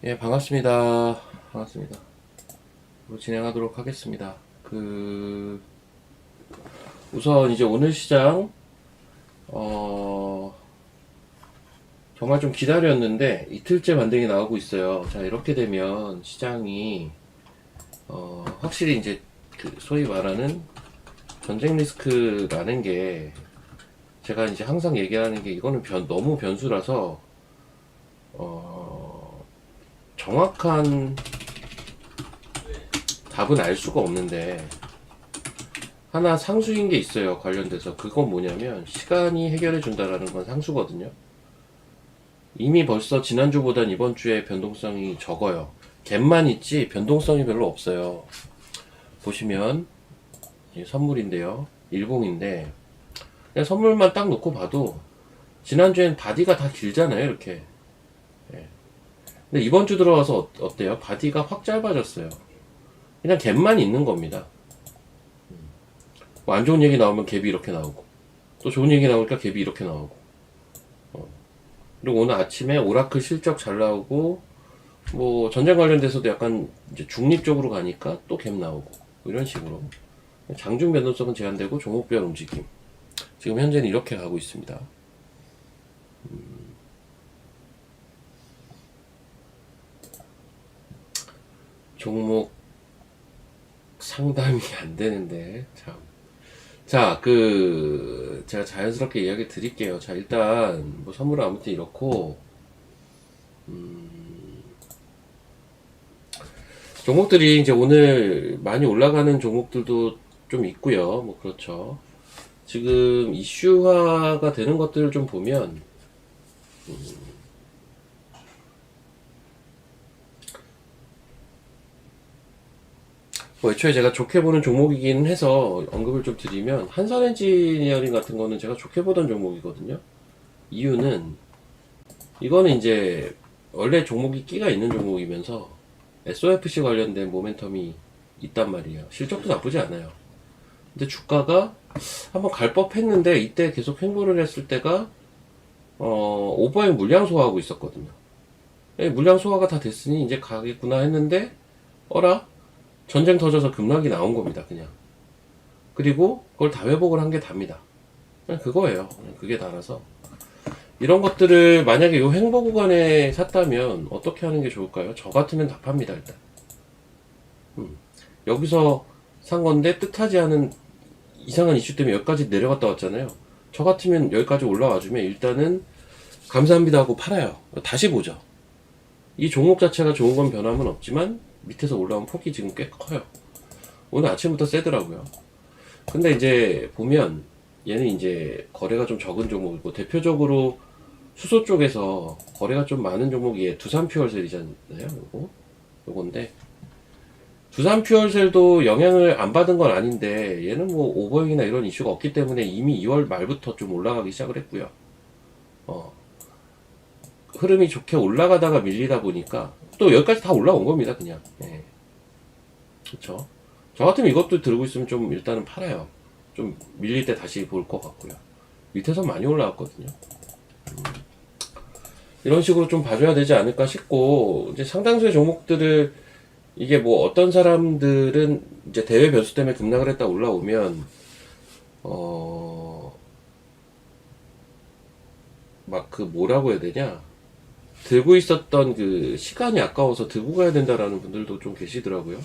예, 반갑습니다. 반갑습니다. 진행하도록 하겠습니다. 우선 이제 오늘 시장, 정말 좀 기다렸는데 이틀째 반등이 나오고 있어요. 자, 이렇게 되면 시장이, 확실히 이제 소위 말하는 전쟁 리스크라는 게 제가 이제 항상 얘기하는 게 이거는 너무 변수라서, 정확한 답은 알 수가 없는데 하나 상수인 게 있어요. 관련돼서 그건 뭐냐면 시간이 해결해 준다라는 건 상수거든요. 이미 벌써 지난주보단 이번 주에 변동성이 적어요. 갭만 있지 변동성이 별로 없어요. 보시면 선물인데요, 일봉인데 그냥 선물만 딱 놓고 봐도 지난주엔 바디가 다 길잖아요, 이렇게. 예. 근데 이번 주 들어와서 어때요? 바디가 확 짧아졌어요. 그냥 갭만 있는 겁니다. 뭐 안 좋은 얘기 나오면 갭이 이렇게 나오고, 또 좋은 얘기 나오니까 갭이 이렇게 나오고. 그리고 오늘 아침에 오라클 실적 잘 나오고, 뭐 전쟁 관련돼서도 약간 이제 중립적으로 가니까 또 갭 나오고, 뭐 이런 식으로 장중 변동성은 제한되고 종목별 움직임. 지금 현재는 이렇게 가고 있습니다. 종목 상담이 안 되는데 참. 자, 제가 자연스럽게 이야기 드릴게요. 자, 일단, 뭐, 선물은 아무튼 이렇고, 종목들이 이제 오늘 많이 올라가는 종목들도 좀 있고요. 뭐, 그렇죠. 지금 이슈화가 되는 것들을 좀 보면, 뭐, 애초에 제가 좋게 보는 종목이긴 해서 언급을 좀 드리면, 한선 엔지니어링 같은 거는 제가 좋게 보던 종목이거든요. 이유는, 이거는 이제, 원래 종목이 끼가 있는 종목이면서, SOFC 관련된 모멘텀이 있단 말이에요. 실적도 나쁘지 않아요. 근데 주가가 한번 갈 법했는데 이때 계속 횡보를 했을 때가 오버행 물량 소화하고 있었거든요. 물량 소화가 다 됐으니 이제 가겠구나 했는데 어라? 전쟁 터져서 급락이 나온 겁니다, 그냥. 그리고 그걸 다 회복을 한 게 답니다. 그냥 그거예요. 그냥 그게 다라서 이런 것들을 만약에 요 횡보 구간에 샀다면 어떻게 하는 게 좋을까요? 저 같으면 답합니다, 일단. 여기서 산 건데 뜻하지 않은 이상한 이슈 때문에 여기까지 내려갔다 왔잖아요. 저 같으면 여기까지 올라와주면 일단은 감사합니다 하고 팔아요. 다시 보죠. 이 종목 자체가 좋은 건 변함은 없지만 밑에서 올라온 폭이 지금 꽤 커요. 오늘 아침부터 세더라고요. 근데 이제 보면 얘는 이제 거래가 좀 적은 종목이고, 대표적으로 수소 쪽에서 거래가 좀 많은 종목이 두산 퓨얼셀이잖아요. 요건데 두산 퓨얼셀도 영향을 안 받은 건 아닌데 얘는 뭐 오버행이나 이런 이슈가 없기 때문에 이미 2월 말부터 좀 올라가기 시작을 했고요. 흐름이 좋게 올라가다가 밀리다 보니까 또 여기까지 다 올라온 겁니다, 그냥. 예. 그쵸. 저 같으면 이것도 들고 있으면 좀 일단은 팔아요. 좀 밀릴 때 다시 볼 것 같고요. 밑에서 많이 올라왔거든요. 이런 식으로 좀 봐줘야 되지 않을까 싶고, 이제 상당수의 종목들을, 이게 뭐 어떤 사람들은 이제 대외 변수 때문에 급락을 했다 올라오면, 막 뭐라고 해야 되냐. 들고 있었던 그 시간이 아까워서 들고 가야 된다라는 분들도 좀 계시더라고요.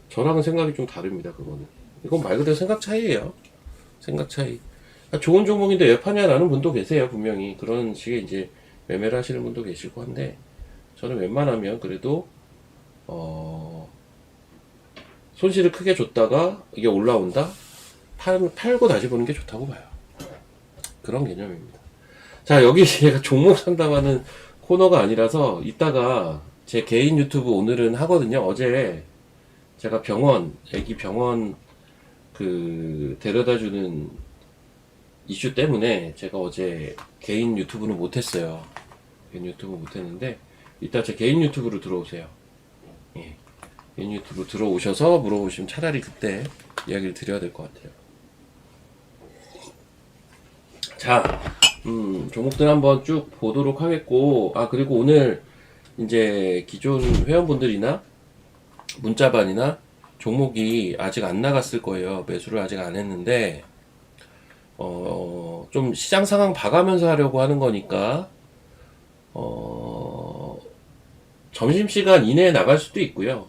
저랑은 생각이 좀 다릅니다, 그거는. 이건 말 그대로 생각 차이예요. 생각 차이. 좋은 종목인데 왜 파냐라는 분도 계세요, 분명히. 그런 식의 이제 매매를 하시는 분도 계시고 한데, 저는 웬만하면 그래도, 손실을 크게 줬다가 이게 올라온다? 팔고 다시 보는 게 좋다고 봐요. 그런 개념입니다. 자, 여기 제가 종목 상담하는 코너가 아니라서 이따가 제 개인 유튜브 오늘은 하거든요. 어제 제가 애기 병원 데려다주는 이슈 때문에 제가 어제 개인 유튜브는 못했어요. 개인 유튜브 못했는데 이따 제 개인 유튜브로 들어오세요. 예. 개인 유튜브 들어오셔서 물어보시면 차라리 그때 이야기를 드려야 될 것 같아요. 자, 종목들 한번 쭉 보도록 하겠고, 그리고 오늘 이제 기존 회원분들이나 문자반이나 종목이 아직 안 나갔을 거예요. 매수를 아직 안 했는데, 좀 시장 상황 봐가면서 하려고 하는 거니까, 점심시간 이내에 나갈 수도 있고요.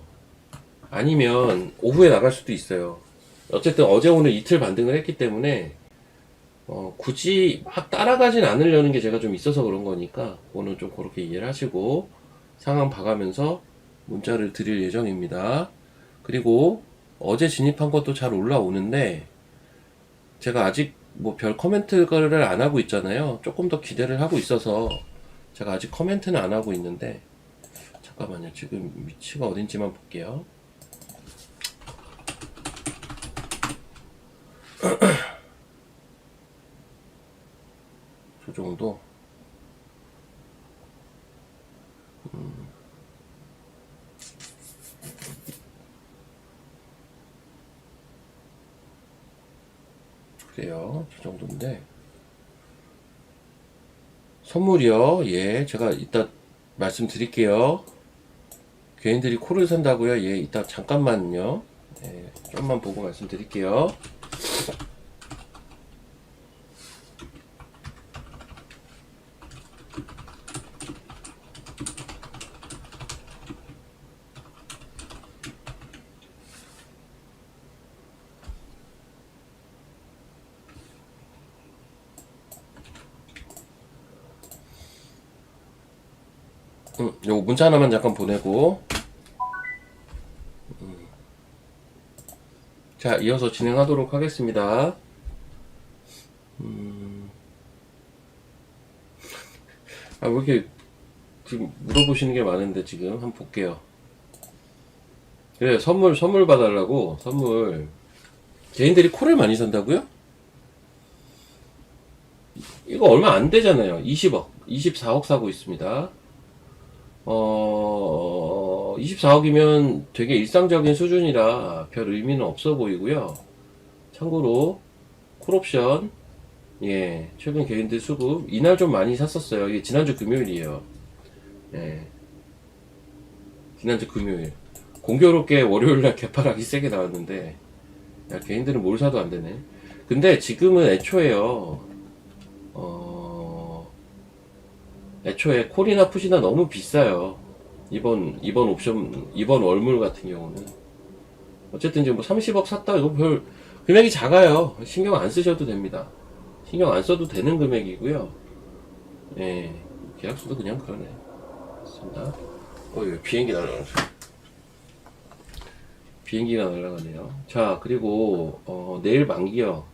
아니면 오후에 나갈 수도 있어요. 어쨌든 어제 오늘 이틀 반등을 했기 때문에, 굳이 막 따라가진 않으려는 게 제가 좀 있어서 그런 거니까, 오늘 좀 그렇게 이해를 하시고, 상황 봐가면서 문자를 드릴 예정입니다. 그리고 어제 진입한 것도 잘 올라오는데, 제가 아직 뭐 별 코멘트를 안 하고 있잖아요. 조금 더 기대를 하고 있어서, 제가 아직 코멘트는 안 하고 있는데, 잠깐만요. 지금 위치가 어딘지만 볼게요. 저 정도. 그래요. 저 정도인데. 선물이요. 예, 제가 이따 말씀드릴게요. 개인들이 코를 산다고요? 예, 이따 잠깐만요. 예, 좀만 보고 말씀드릴게요. 요거 문자 하나만 잠깐 보내고. 자, 이어서 진행하도록 하겠습니다. 왜 이렇게 지금 물어보시는 게 많은데 지금 한번 볼게요. 그래, 선물 봐달라고, 선물. 개인들이 코를 많이 산다고요? 이거 얼마 안 되잖아요. 20억, 24억 사고 있습니다. 24억이면 되게 일상적인 수준이라 별 의미는 없어 보이고요. 참고로, 콜옵션, 예, 최근 개인들 수급, 이날 좀 많이 샀었어요. 이게 지난주 금요일이에요. 예, 지난주 금요일. 공교롭게 월요일날 개파락이 세게 나왔는데, 야, 개인들은 뭘 사도 안 되네. 근데 지금은 애초에 콜이나 풋이나 너무 비싸요. 이번 옵션, 이번 월물 같은 경우는. 어쨌든 지금 뭐 30억 샀다, 이거 별, 금액이 작아요. 신경 안 쓰셔도 됩니다. 신경 안 써도 되는 금액이고요. 예, 계약수도 그냥 그러네. 맞습니다. 이거 비행기 날아가네. 비행기가 날아가네요. 자, 그리고, 내일 만기요.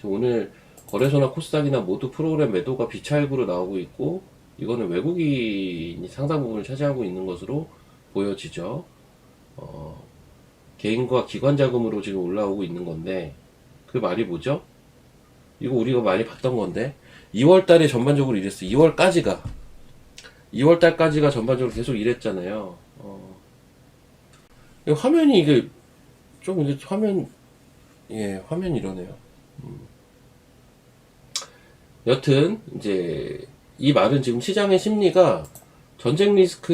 오늘 거래소나 코스닥이나 모두 프로그램 매도가 비차익으로 나오고 있고, 이거는 외국인이 상당 부분을 차지하고 있는 것으로 보여지죠. 개인과 기관 자금으로 지금 올라오고 있는 건데, 그 말이 뭐죠? 이거 우리가 많이 봤던 건데, 2월 달에 전반적으로 이랬어. 2월 달까지가 전반적으로 계속 이랬잖아요. 화면이 이게, 좀 이제 화면 이러네요. 여튼, 이제, 이 말은 지금 시장의 심리가 전쟁 리스크를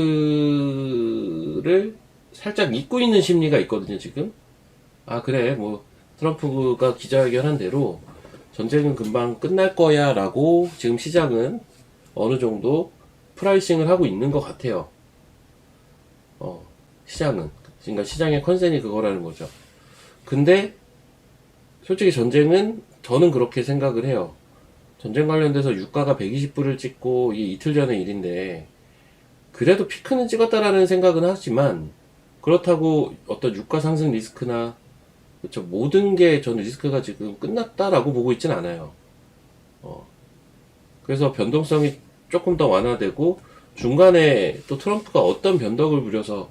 살짝 잊고 있는 심리가 있거든요, 지금. 그래, 뭐, 트럼프가 기자회견한 대로 전쟁은 금방 끝날 거야 라고 지금 시장은 어느 정도 프라이싱을 하고 있는 것 같아요. 시장은. 그러니까 시장의 컨센이 그거라는 거죠. 근데, 솔직히 전쟁은 저는 그렇게 생각을 해요. 전쟁 관련돼서 유가가 120불을 찍고 이 이틀 전의 일인데 그래도 피크는 찍었다라는 생각은 하지만 그렇다고 어떤 유가 상승 리스크나 그렇죠 모든 게 저는 리스크가 지금 끝났다라고 보고 있진 않아요. 그래서 변동성이 조금 더 완화되고 중간에 또 트럼프가 어떤 변덕을 부려서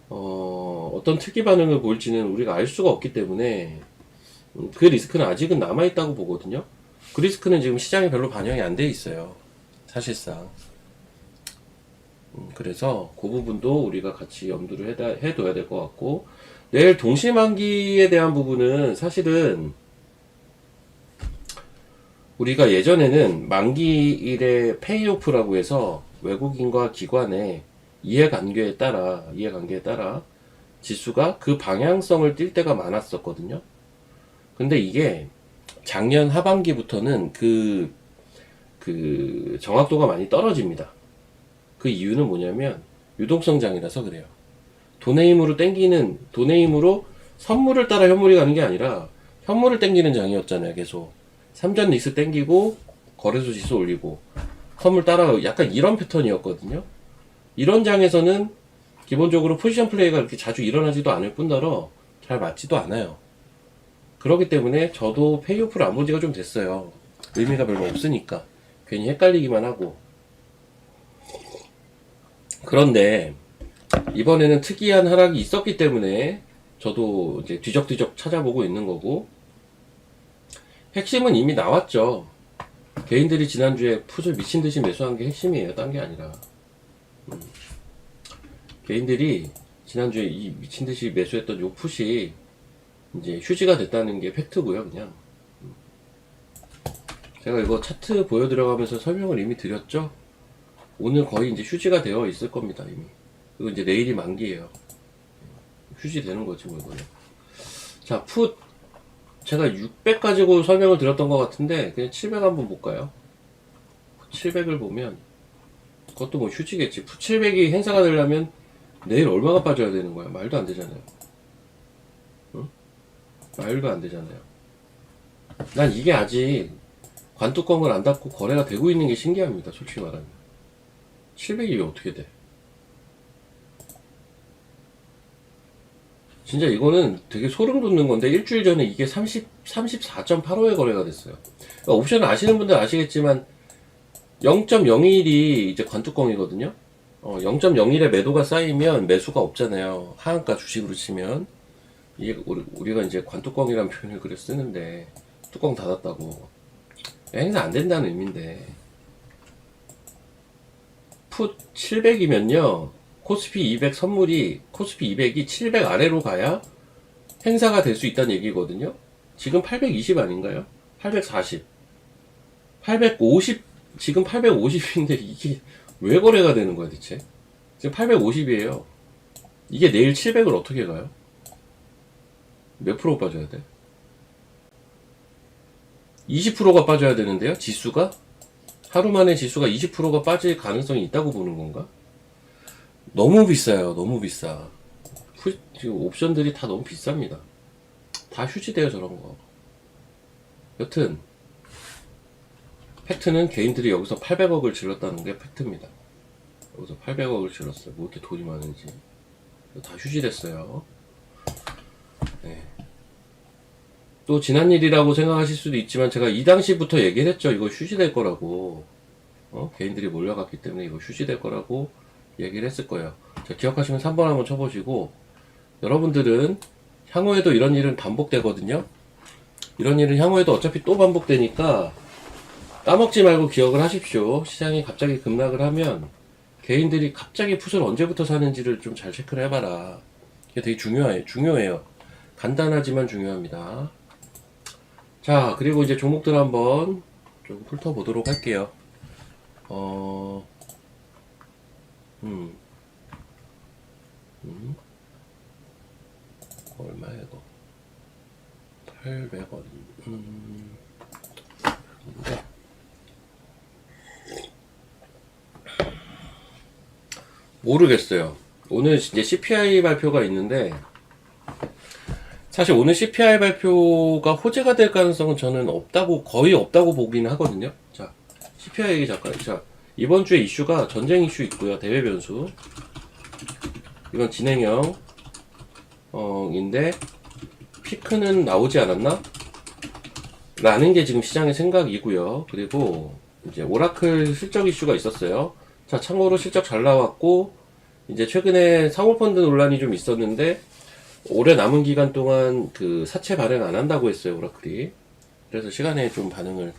어떤 특이 반응을 보일지는 우리가 알 수가 없기 때문에 그 리스크는 아직은 남아있다고 보거든요. 그 리스크는 지금 시장에 별로 반영이 안 돼 있어요. 사실상. 그래서 그 부분도 우리가 같이 염두를 해둬야 될 것 같고, 내일 동시만기에 대한 부분은 사실은 우리가 예전에는 만기일에 페이오프라고 해서 외국인과 기관에 이해관계에 따라 지수가 그 방향성을 띌 때가 많았었거든요. 근데 이게 작년 하반기부터는 그 정확도가 많이 떨어집니다. 그 이유는 뭐냐면 유동성장이라서 그래요. 돈의 힘으로 선물을 따라 현물이 가는 게 아니라 현물을 땡기는 장이었잖아요. 계속 삼전 릭스 땡기고 거래소 지수 올리고 선물 따라 약간 이런 패턴이었거든요. 이런 장에서는 기본적으로 포지션 플레이가 그렇게 자주 일어나지도 않을 뿐더러 잘 맞지도 않아요. 그렇기 때문에 저도 페이오프를 안 본 지가 좀 됐어요. 의미가 별로 없으니까 괜히 헷갈리기만 하고. 그런데 이번에는 특이한 하락이 있었기 때문에 저도 이제 뒤적뒤적 찾아보고 있는 거고, 핵심은 이미 나왔죠. 개인들이 지난주에 풋을 미친듯이 매수한 게 핵심이에요. 딴 게 아니라. 개인들이 지난주에 이 미친듯이 매수했던 요 풋이 이제 휴지가 됐다는 게 팩트고요. 그냥 제가 이거 차트 보여드려가면서 설명을 이미 드렸죠. 오늘 거의 이제 휴지가 되어 있을 겁니다. 이미. 이거 이제 내일이 만기예요. 휴지 되는 거지 뭐 이거는. 자, 풋 제가 600 가지고 설명을 드렸던 것 같은데 그냥 700 한번 볼까요? 700을 보면 그것도 뭐 휴지겠지. 풋 700이 행사가 되려면 내일 얼마가 빠져야 되는 거야? 말도 안 되잖아요. 응? 말도 안 되잖아요. 난 이게 아직 관뚜껑을 안 닫고 거래가 되고 있는 게 신기합니다. 솔직히 말하면. 700이 왜 어떻게 돼? 진짜 이거는 되게 소름 돋는 건데, 일주일 전에 이게 34.85에 거래가 됐어요. 그러니까 옵션을 아시는 분들 아시겠지만 0.01이 이제 관뚜껑이거든요. 0.01에 매도가 쌓이면 매수가 없잖아요. 하한가 주식으로 치면. 이게 우리가 이제 관뚜껑이라는 표현을 그래 쓰는데, 뚜껑 닫았다고 행사 안 된다는 의미인데, 풋 700이면요 코스피 200 선물이 코스피 200이 700 아래로 가야 행사가 될 수 있다는 얘기거든요. 지금 820 아닌가요? 840 850 지금 850인데 이게 왜 거래가 되는 거야 대체? 지금 850이에요. 이게 내일 700을 어떻게 가요? 몇 프로 빠져야 돼? 20%가 빠져야 되는데요, 지수가? 하루 만에 지수가 20%가 빠질 가능성이 있다고 보는 건가? 너무 비싸요. 너무 비싸. 지금 옵션들이 다 너무 비쌉니다. 다 휴지돼요, 저런 거. 여튼 팩트는 개인들이 여기서 800억을 질렀다는 게 팩트입니다. 여기서 800억을 질렀어요. 뭐 이렇게 돈이 많은지. 다 휴지됐어요. 네. 또 지난 일이라고 생각하실 수도 있지만 제가 이 당시부터 얘기를 했죠. 이거 휴지될 거라고. 개인들이 몰려갔기 때문에 이거 휴지될 거라고 얘기를 했을 거예요. 자, 기억하시면 3번 한번 쳐보시고, 여러분들은 향후에도 이런 일은 반복되거든요. 이런 일은 향후에도 어차피 또 반복되니까 까먹지 말고 기억을 하십시오. 시장이 갑자기 급락을 하면 개인들이 갑자기 풋을 언제부터 사는지를 좀 잘 체크를 해봐라. 이게 되게 중요해요. 간단하지만 중요합니다. 자, 그리고 이제 종목들 한번 좀 훑어보도록 할게요. 얼마야 이거? 800원. 모르겠어요. 오늘 이제 CPI 발표가 있는데, 사실 오늘 CPI 발표가 호재가 될 가능성은 저는 거의 없다고 보기는 하거든요. 자, CPI 얘기 잠깐. 자, 이번 주에 이슈가 전쟁 이슈 있고요. 대외 변수. 이건 진행형 인데 피크는 나오지 않았나? 라는 게 지금 시장의 생각이고요. 그리고 이제 오라클 실적 이슈가 있었어요. 자, 참고로 실적 잘 나왔고, 이제 최근에 사모펀드 논란이 좀 있었는데 올해 남은 기간 동안 그 사채 발행 안 한다고 했어요, 오라클이. 그래서 시간에 좀 반응을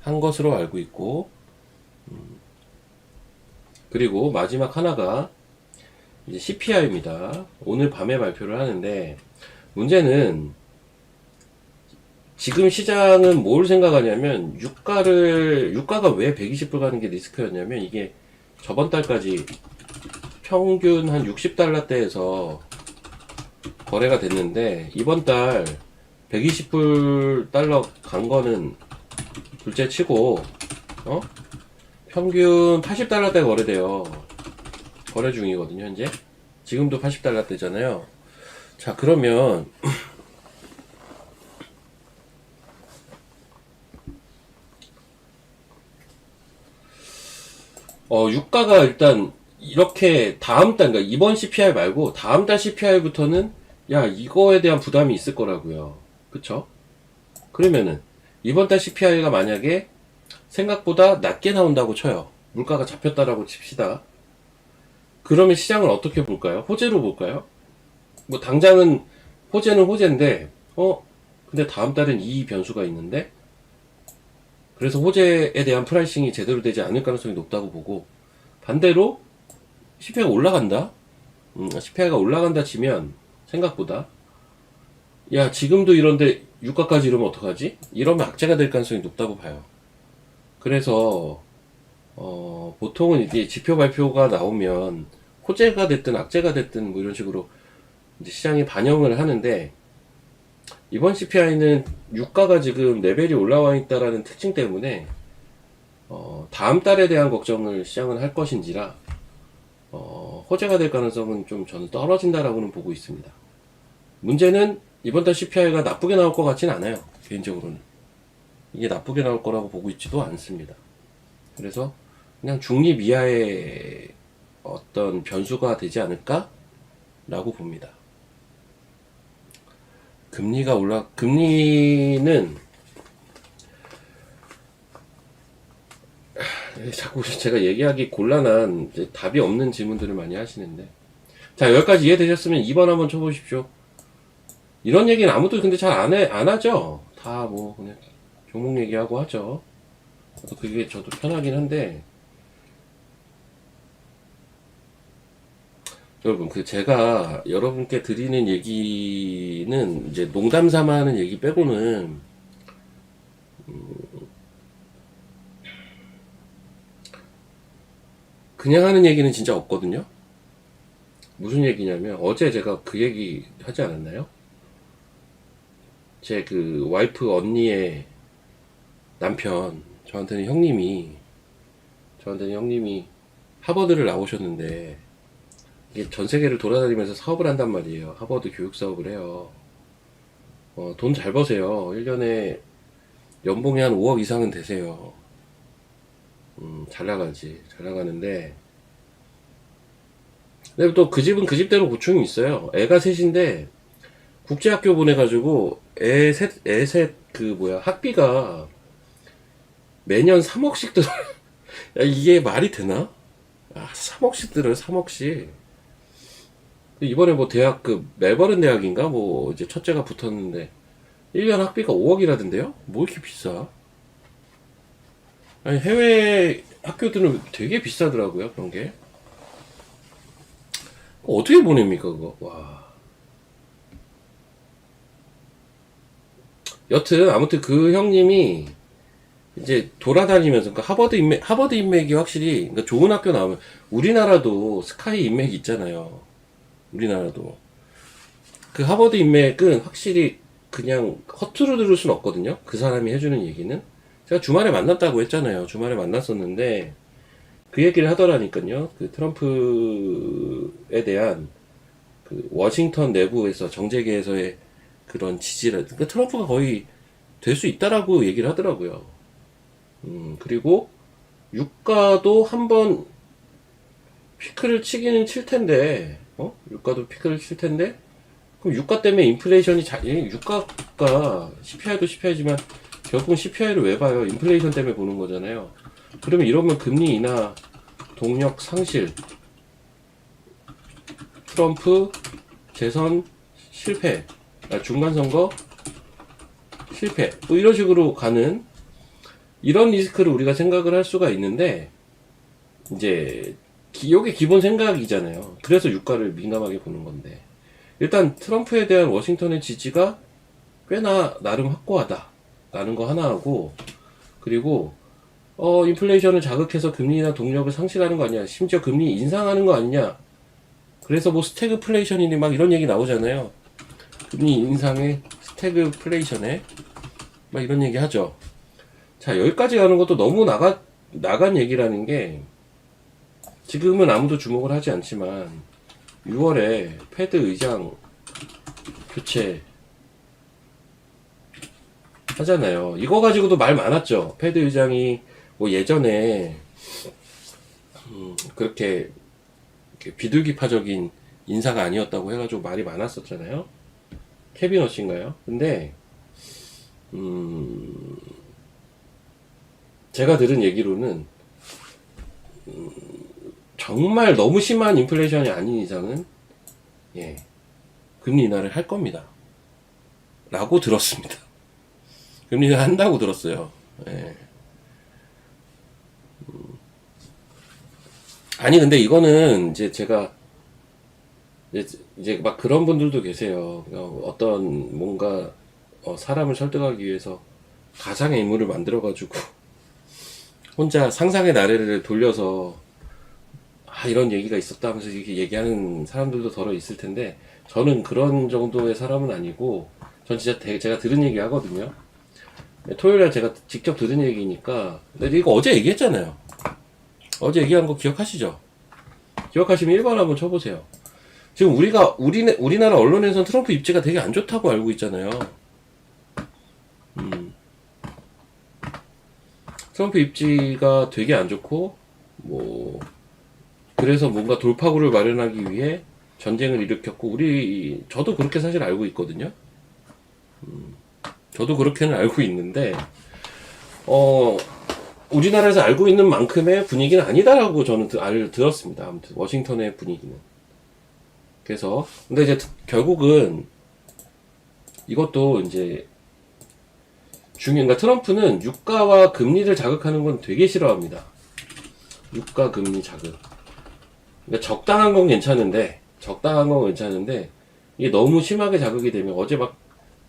한 것으로 알고 있고, 그리고 마지막 하나가 이제 CPI입니다. 오늘 밤에 발표를 하는데, 문제는 지금 시장은 뭘 생각하냐면, 유가가 왜 120불 가는 게 리스크였냐면, 이게 저번 달까지 평균 한 60달러대에서 거래가 됐는데 이번 달 120불 간 거는 둘째 치고 평균 80달러대 거래돼요. 거래 중이거든요 현재. 지금도 80달러대잖아요. 자 그러면 유가가 일단 이렇게 다음 달, 그러니까 이번 CPI 말고 다음 달 CPI부터는 야 이거에 대한 부담이 있을 거라고요. 그쵸? 그러면은 이번 달 CPI가 만약에 생각보다 낮게 나온다고 쳐요. 물가가 잡혔다라고 칩시다. 그러면 시장을 어떻게 볼까요? 호재로 볼까요? 뭐 당장은 호재는 호재인데 근데 다음 달은 이 변수가 있는데 그래서 호재에 대한 프라이싱이 제대로 되지 않을 가능성이 높다고 보고 반대로 CPI가 올라간다? CPI가 올라간다 치면 생각보다 야 지금도 이런데 유가까지 이러면 어떡하지? 이러면 악재가 될 가능성이 높다고 봐요. 그래서 보통은 이제 지표 발표가 나오면 호재가 됐든 악재가 됐든 뭐 이런 식으로 이제 시장이 반영을 하는데 이번 CPI는 유가가 지금 레벨이 올라와 있다라는 특징 때문에 다음 달에 대한 걱정을 시장은 할 것인지라 호재가 될 가능성은 좀 저는 떨어진다라고는 보고 있습니다. 문제는 이번 달 CPI가 나쁘게 나올 것 같진 않아요. 개인적으로는 이게 나쁘게 나올 거라고 보고 있지도 않습니다. 그래서 그냥 중립 이하의 어떤 변수가 되지 않을까 라고 봅니다. 금리는 자꾸 제가 얘기하기 곤란한 답이 없는 질문들을 많이 하시는데 자 여기까지 이해되셨으면 2번 한번 쳐보십시오. 이런 얘기는 아무도 근데 잘 안 하죠. 다 뭐 그냥 종목 얘기하고 하죠. 그게 저도 편하긴 한데 여러분 제가 여러분께 드리는 얘기는 이제 농담 삼아 하는 얘기 빼고는 그냥 하는 얘기는 진짜 없거든요. 무슨 얘기냐면 어제 제가 그 얘기 하지 않았나요? 제 그 와이프 언니의 남편 저한테는 형님이 하버드를 나오셨는데 이게 전 세계를 돌아다니면서 사업을 한단 말이에요. 하버드 교육 사업을 해요. 돈 잘 버세요. 1년에 연봉이 한 5억 이상은 되세요. 잘 나가는데 근데 또 그 집은 그 집대로 고충이 있어요. 애가 셋인데 국제학교 보내가지고 애셋 학비가 매년 3억씩 들어. 야, 이게 말이 되나? 3억씩 들어요, 3억씩. 이번에 뭐 대학 멜버른 대학인가 뭐 이제 첫째가 붙었는데 1년 학비가 5억이라던데요? 뭐 이렇게 비싸? 아니 해외 학교들은 되게 비싸더라고요, 그런 게. 어떻게 보냅니까, 그거? 와. 여튼 아무튼 그 형님이 이제 돌아다니면서 그러니까 하버드 인맥이 확실히 그러니까 좋은 학교 나오면 우리나라도 스카이 인맥이 있잖아요. 우리나라도 그 하버드 인맥은 확실히 그냥 허투루 들을 순 없거든요. 그 사람이 해주는 얘기는 제가 주말에 만났다고 했잖아요. 주말에 만났었는데 그 얘기를 하더라니까요. 그 트럼프에 대한 그 워싱턴 내부에서 정재계에서의 그런 지지를 그러니까 트럼프가 거의 될 수 있다라고 얘기를 하더라고요. 그리고 유가도 한번 피크를 치기는 칠 텐데, 유가도 피크를 칠 텐데, 그럼 유가 때문에 인플레이션이 유가가 CPI도 CPI지만 결국은 CPI를 왜 봐요? 인플레이션 때문에 보는 거잖아요. 그러면 이러면 금리 인하, 동력 상실, 트럼프 재선 실패, 중간선거 실패, 뭐 이런 식으로 가는 이런 리스크를 우리가 생각을 할 수가 있는데 이제 이게 기본 생각이잖아요. 그래서 유가를 민감하게 보는 건데 일단 트럼프에 대한 워싱턴의 지지가 꽤나 나름 확고하다 라는 거 하나 하고 그리고 인플레이션을 자극해서 금리나 동력을 상실하는 거 아니냐 심지어 금리 인상하는 거 아니냐 그래서 뭐 스태그플레이션이니 막 이런 얘기 나오잖아요. 금리 인상에 스태그플레이션에 막 이런 얘기 하죠. 자, 여기까지 가는 것도 너무 나간 얘기라는 게, 지금은 아무도 주목을 하지 않지만 6월에 패드 의장 교체 하잖아요. 이거 가지고도 말 많았죠. 패드 의장이 뭐 예전에 그렇게 비둘기파적인 인사가 아니었다고 해가지고 말이 많았었잖아요. 케빈 허신가요? 근데 제가 들은 얘기로는 정말 너무 심한 인플레이션이 아닌 이상은 예, 금리 인하를 할 겁니다. 라고 들었습니다. 금리 인하 한다고 들었어요. 예. 아니 근데 이거는 이제 제가 이제 막 그런 분들도 계세요. 어떤 뭔가 사람을 설득하기 위해서 가상의 인물을 만들어가지고 혼자 상상의 나래를 돌려서 이런 얘기가 있었다 하면서 이렇게 얘기하는 사람들도 더러 있을 텐데, 저는 그런 정도의 사람은 아니고 전 진짜 제가 들은 얘기 하거든요. 토요일에 제가 직접 들은 얘기니까. 근데 이거 어제 얘기했잖아요. 어제 얘기한 거 기억하시죠? 기억하시면 1번 한번 쳐보세요. 지금 우리나라 언론에서는 트럼프 입지가 되게 안 좋다고 알고 있잖아요. 트럼프 입지가 되게 안 좋고, 뭐, 그래서 뭔가 돌파구를 마련하기 위해 전쟁을 일으켰고, 저도 그렇게 사실 알고 있거든요. 저도 그렇게는 알고 있는데, 우리나라에서 알고 있는 만큼의 분위기는 아니다라고 저는 들었습니다. 아무튼, 워싱턴의 분위기는. 그래서, 근데 이제 결국은 이것도 이제 그러니까 트럼프는 유가와 금리를 자극하는 건 되게 싫어합니다. 유가, 금리 자극. 그러니까 적당한 건 괜찮은데, 이게 너무 심하게 자극이 되면, 어제 막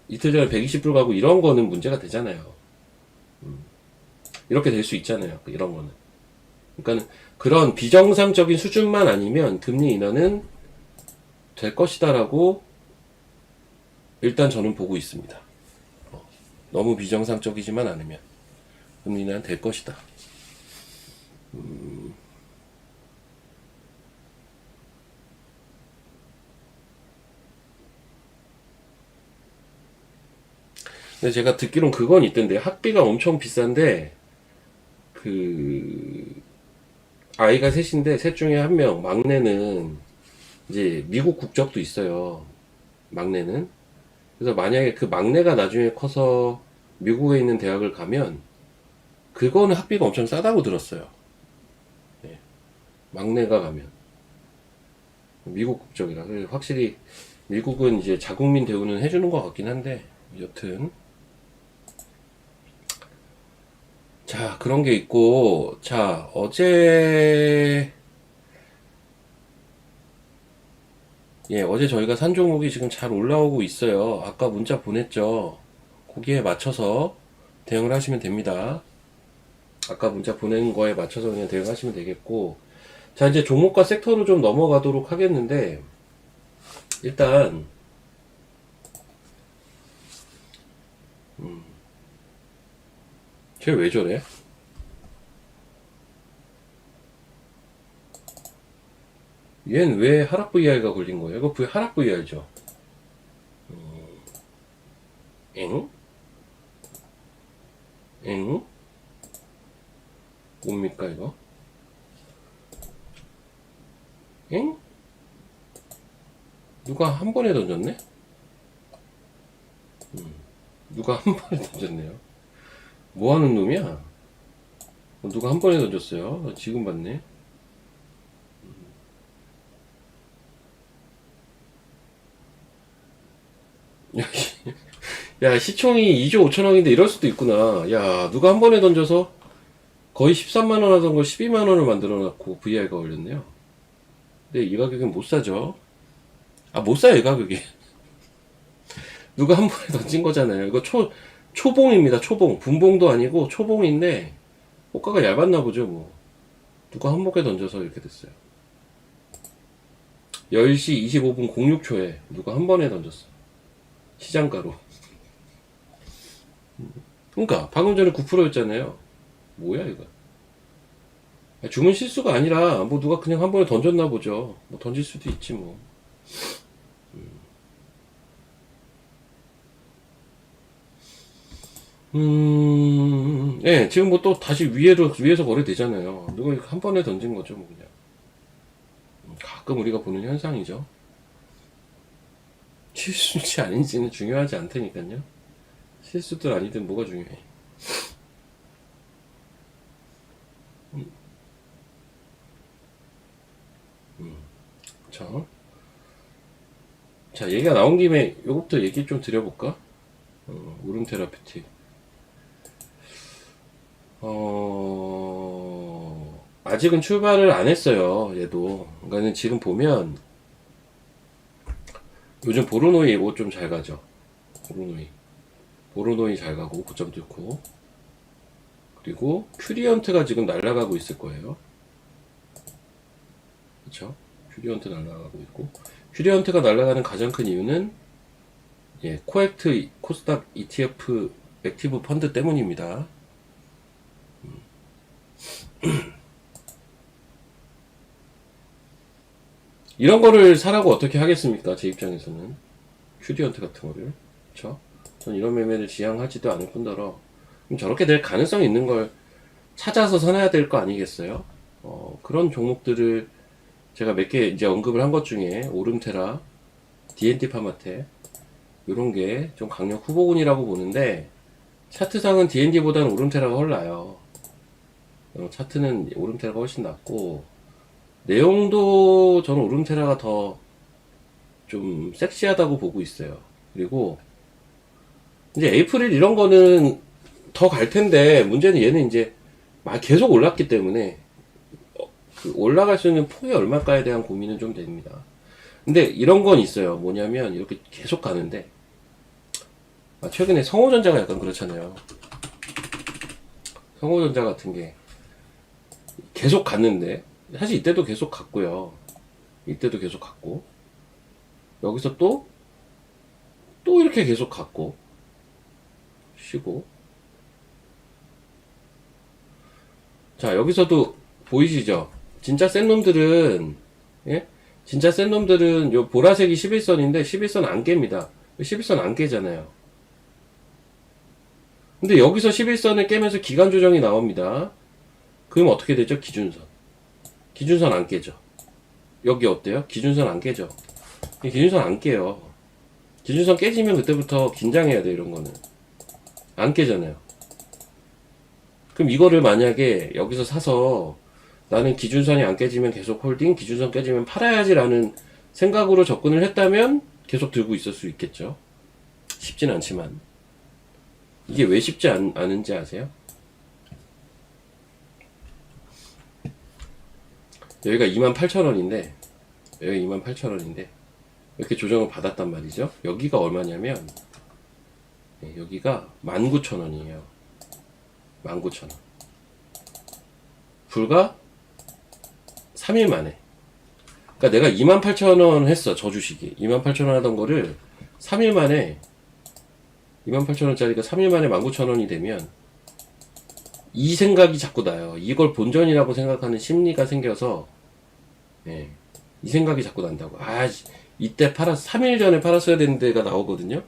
이틀 전에 120불 가고 이런 거는 문제가 되잖아요. 이렇게 될 수 있잖아요. 이런 거는. 그러니까 그런 비정상적인 수준만 아니면 금리 인하는 될 것이다라고 일단 저는 보고 있습니다. 너무 비정상적이지만 않으면 금리 인하는 될 것이다. 근데 제가 듣기론 그건 있던데, 학비가 엄청 비싼데 아이가 셋인데 셋 중에 한 명, 막내는 이제 미국 국적도 있어요. 막내는. 그래서 만약에 그 막내가 나중에 커서 미국에 있는 대학을 가면 그거는 학비가 엄청 싸다고 들었어요. 네. 막내가 가면 미국 국적이라. 그래서 확실히 미국은 이제 자국민 대우는 해주는 것 같긴 한데, 여튼 자, 그런 게 있고, 자, 어제 저희가 산 종목이 지금 잘 올라오고 있어요. 아까 문자 보냈죠. 거기에 맞춰서 대응을 하시면 됩니다. 아까 문자 보낸 거에 맞춰서 그냥 대응하시면 되겠고, 자, 이제 종목과 섹터로 좀 넘어가도록 하겠는데, 일단 쟤 왜 저래? 얜 왜 하락 VR가 걸린 거예요? 이거 하락 VR죠? 엥? 엥? 뭡니까 이거? 엥? 누가 한 번에 던졌네? 누가 한 번에 던졌네요. 뭐 하는 놈이야? 누가 한 번에 던졌어요? 지금 봤네. 야, 시총이 2조 5천억인데 이럴 수도 있구나. 야, 누가 한 번에 던져서 거의 13만원 하던 걸 12만원을 만들어 놨고 VR가 올렸네요. 근데 이 가격엔 못 사죠. 못 사요, 이 가격에. 누가 한 번에 던진 거잖아요. 이거 초봉입니다, 초봉. 분봉도 아니고 초봉인데, 호가가 얇았나 보죠, 뭐. 누가 한 번에 던져서 이렇게 됐어요. 10시 25분 06초에 누가 한 번에 던졌어. 시장가로. 그러니까 방금 전에 9%였잖아요. 뭐야 이거. 주문 실수가 아니라 뭐 누가 그냥 한 번에 던졌나 보죠. 뭐 던질 수도 있지 뭐. 예, 지금 뭐 또 다시 위에서 거래되잖아요. 누가 한 번에 던진 거죠, 뭐 그냥. 가끔 우리가 보는 현상이죠. 실수인지 아닌지는 중요하지 않다니까요. 실수든 아니든 뭐가 중요해. 자, 자, 얘기가 나온 김에 요것부터 얘기 좀 드려볼까? 울음 테라피틱. 아직은 출발을 안 했어요, 얘도. 그러니까 지금 보면, 요즘 보르노이 옷 좀 잘 가죠. 보르노이 잘 가고, 9점 뚫고. 그리고, 큐리언트가 지금 날아가고 있을 거예요. 그쵸? 큐리언트 날아가고 있고. 큐리언트가 날아가는 가장 큰 이유는, 예, 코액트, 코스닥 ETF 액티브 펀드 때문입니다. 이런 거를 사라고 어떻게 하겠습니까? 제 입장에서는. 큐리언트 같은 거를. 그쵸? 전 이런 매매를 지향하지도 않을 뿐더러, 저렇게 될 가능성이 있는 걸 찾아서 사놔야 될 거 아니겠어요? 그런 종목들을 제가 몇 개 이제 언급을 한 것 중에, 오름테라, DNT 파마테, 요런 게 좀 강력 후보군이라고 보는데, 차트상은 DNT보다는 오름테라가 훨 나아요. 차트는 오름테라가 훨씬 낫고, 내용도 저는 오름테라가 더 좀 섹시하다고 보고 있어요. 그리고 이제 에이프릴 이런 거는 더 갈 텐데, 문제는 얘는 이제 계속 올랐기 때문에 그 올라갈 수 있는 폭이 얼마일까에 대한 고민은 좀 됩니다. 근데 이런 건 있어요. 뭐냐면 이렇게 계속 가는데, 최근에 성호전자가 약간 그렇잖아요. 성호전자 같은 게 계속 갔는데, 사실 이때도 계속 갔고요. 이때도 계속 갔고, 여기서 또 이렇게 계속 갔고, 쉬고. 자, 여기서도 보이시죠? 진짜 센 놈들은, 예? 진짜 센 놈들은 요 보라색이 11선인데 11선 안 깹니다. 11선 안 깨잖아요. 근데 여기서 11선을 깨면서 기간 조정이 나옵니다. 그럼 어떻게 되죠? 기준선. 기준선 안 깨죠. 여기 어때요? 기준선 안 깨죠. 기준선 안 깨요. 기준선 깨지면 그때부터 긴장해야 돼, 이런 거는. 안 깨잖아요. 그럼 이거를 만약에 여기서 사서 나는 기준선이 안 깨지면 계속 홀딩, 기준선 깨지면 팔아야지라는 생각으로 접근을 했다면 계속 들고 있을 수 있겠죠. 쉽진 않지만. 이게 왜 쉽지 않은지 아세요? 여기가 28,000원인데, 여기가 28,000원인데, 이렇게 조정을 받았단 말이죠. 여기가 얼마냐면, 여기가 19,000원이에요. 19,000원. 불과 3일 만에. 그러니까 내가 28,000원 했어, 저 주식이. 28,000원 하던 거를 3일 만에, 28,000원짜리가 3일 만에 19,000원이 되면, 이 생각이 자꾸 나요. 이걸 본전이라고 생각하는 심리가 생겨서, 예, 이 생각이 자꾸 난다고. 이때 3일 전에 팔았어야 되는 데가 나오거든요.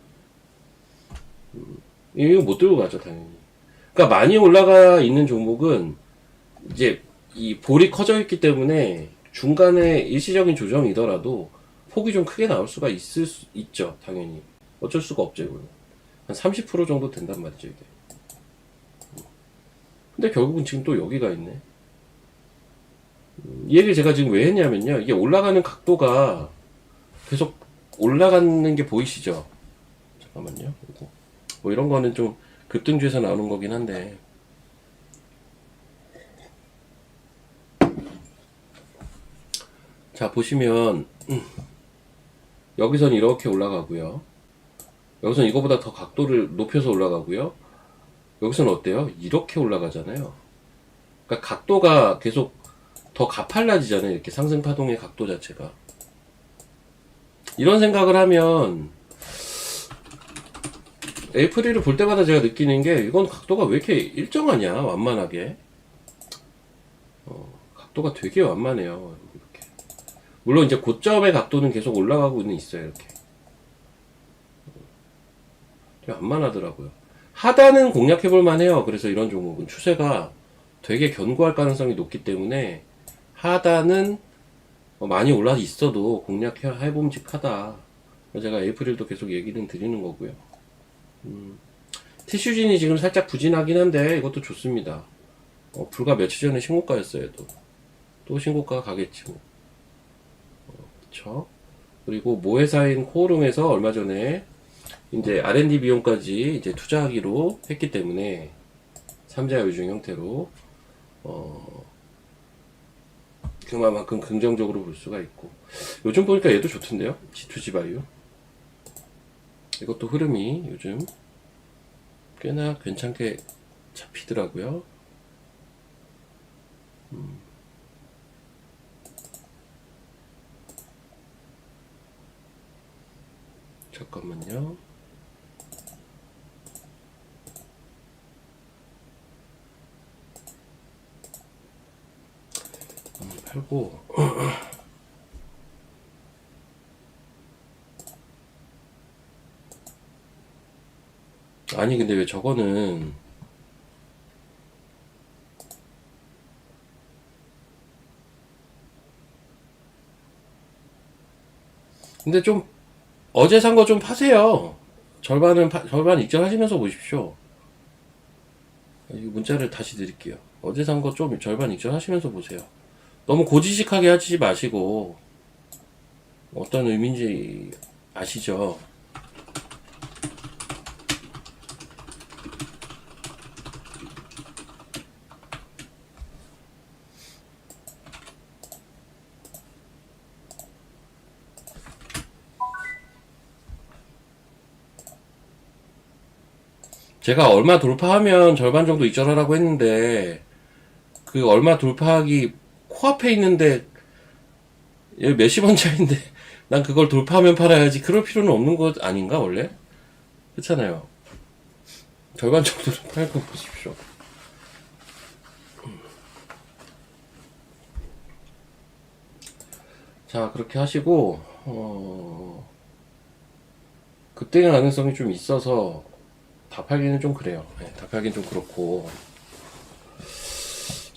이거 못 들고 가죠, 당연히. 그러니까 많이 올라가 있는 종목은 이제 이 볼이 커져 있기 때문에 중간에 일시적인 조정이더라도 폭이 좀 크게 나올 수가 있죠, 당연히. 어쩔 수가 없죠, 이거는. 한 30% 정도 된단 말이죠, 이게. 근데 결국은 지금 또 여기가 있네. 이 얘기를 제가 지금 왜 했냐면요. 이게 올라가는 각도가 계속 올라가는 게 보이시죠? 잠깐만요. 이거. 뭐 이런 거는 좀 급등주에서 나오는 거긴 한데. 자, 보시면, 여기선 이렇게 올라가고요. 여기선 이거보다 더 각도를 높여서 올라가고요. 여기서는 어때요? 이렇게 올라가잖아요. 그러니까 각도가 계속 더 가팔라지잖아요. 이렇게 상승 파동의 각도 자체가. 이런 생각을 하면 에이프릴을 볼 때마다 제가 느끼는 게 이건 각도가 왜 이렇게 일정하냐, 완만하게. 각도가 되게 완만해요. 이렇게. 물론 이제 고점의 각도는 계속 올라가고는 있어요. 이렇게 되게 완만하더라고요. 하단은 공략해볼만 해요. 그래서 이런 종목은 추세가 되게 견고할 가능성이 높기 때문에 하단은 많이 올라 있어도 공략해봄직하다. 제가 에이프릴도 계속 얘기는 드리는 거고요. 티슈진이 지금 살짝 부진하긴 한데 이것도 좋습니다. 불과 며칠 전에 신고가였어요. 또 신고가가 가겠지 뭐. 그쵸? 그리고 모회사인 코오롱에서 얼마 전에 이제 R&D 비용까지 이제 투자하기로 했기 때문에 삼자 요중 형태로 그만큼 긍정적으로 볼 수가 있고, 요즘 보니까 얘도 좋던데요. G2G 바이오 이것도 흐름이 요즘 꽤나 괜찮게 잡히더라고요. 잠깐만요. 팔고 아니 근데 왜 저거는 근데 좀 어제 산 거 좀 파세요. 절반 익절하시면서 보십시오. 이 문자를 다시 드릴게요. 어제 산 거 좀 절반 익절하시면서 보세요. 너무 고지식하게 하지 마시고, 어떤 의미인지 아시죠? 제가 얼마 돌파하면 절반 정도 익절하라고 했는데, 그 얼마 돌파하기 코앞에 있는데 여기 몇십 원 차인데 난 그걸 돌파하면 팔아야지, 그럴 필요는 없는 것 아닌가 원래? 그렇잖아요. 절반 정도는 팔고 보십시오. 자, 그렇게 하시고 급등의 가능성이 좀 있어서 다 팔기는 좀 그래요. 네, 다 팔기는 좀 그렇고.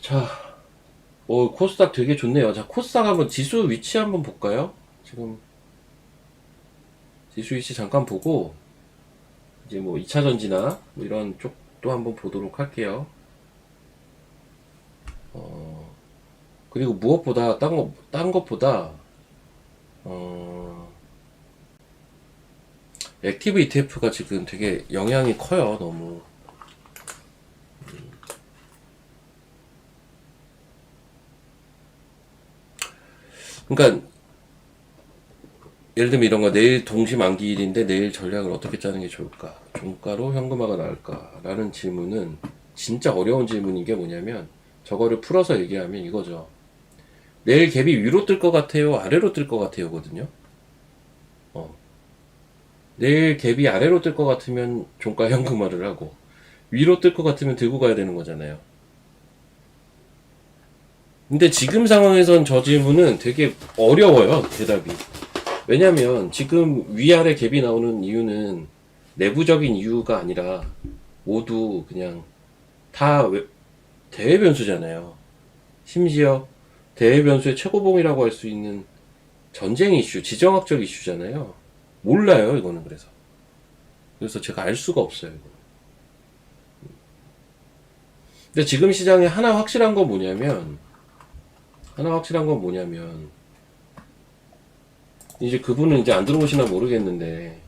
자, 코스닥 되게 좋네요. 자, 코스닥 한번 지수 위치 한번 볼까요? 지금 지수 위치 잠깐 보고 이제 뭐 2차 전지나 뭐 이런 쪽도 한번 보도록 할게요. 그리고 무엇보다 딴 것보다 액티브 ETF가 지금 되게 영향이 커요. 너무. 그러니까 예를 들면 이런 거, 내일 동시만기일인데 내일 전략을 어떻게 짜는 게 좋을까? 종가로 현금화가 나을까? 라는 질문은 진짜 어려운 질문인 게 뭐냐면, 저거를 풀어서 얘기하면 이거죠. 내일 갭이 위로 뜰 것 같아요? 아래로 뜰 것 같아요? 거든요. 내일 갭이 아래로 뜰 것 같으면 종가 현금화를 하고, 위로 뜰 것 같으면 들고 가야 되는 거잖아요. 근데 지금 상황에선 저 질문은 되게 어려워요, 대답이. 왜냐면 지금 위아래 갭이 나오는 이유는 내부적인 이유가 아니라 모두 그냥 다 대외 변수잖아요. 심지어 대외 변수의 최고봉이라고 할 수 있는 전쟁 이슈, 지정학적 이슈잖아요. 몰라요, 이거는. 그래서 제가 알 수가 없어요, 이거. 근데 지금 시장에 하나 확실한 건 뭐냐면, 이제 그분은 이제 안 들어오시나 모르겠는데,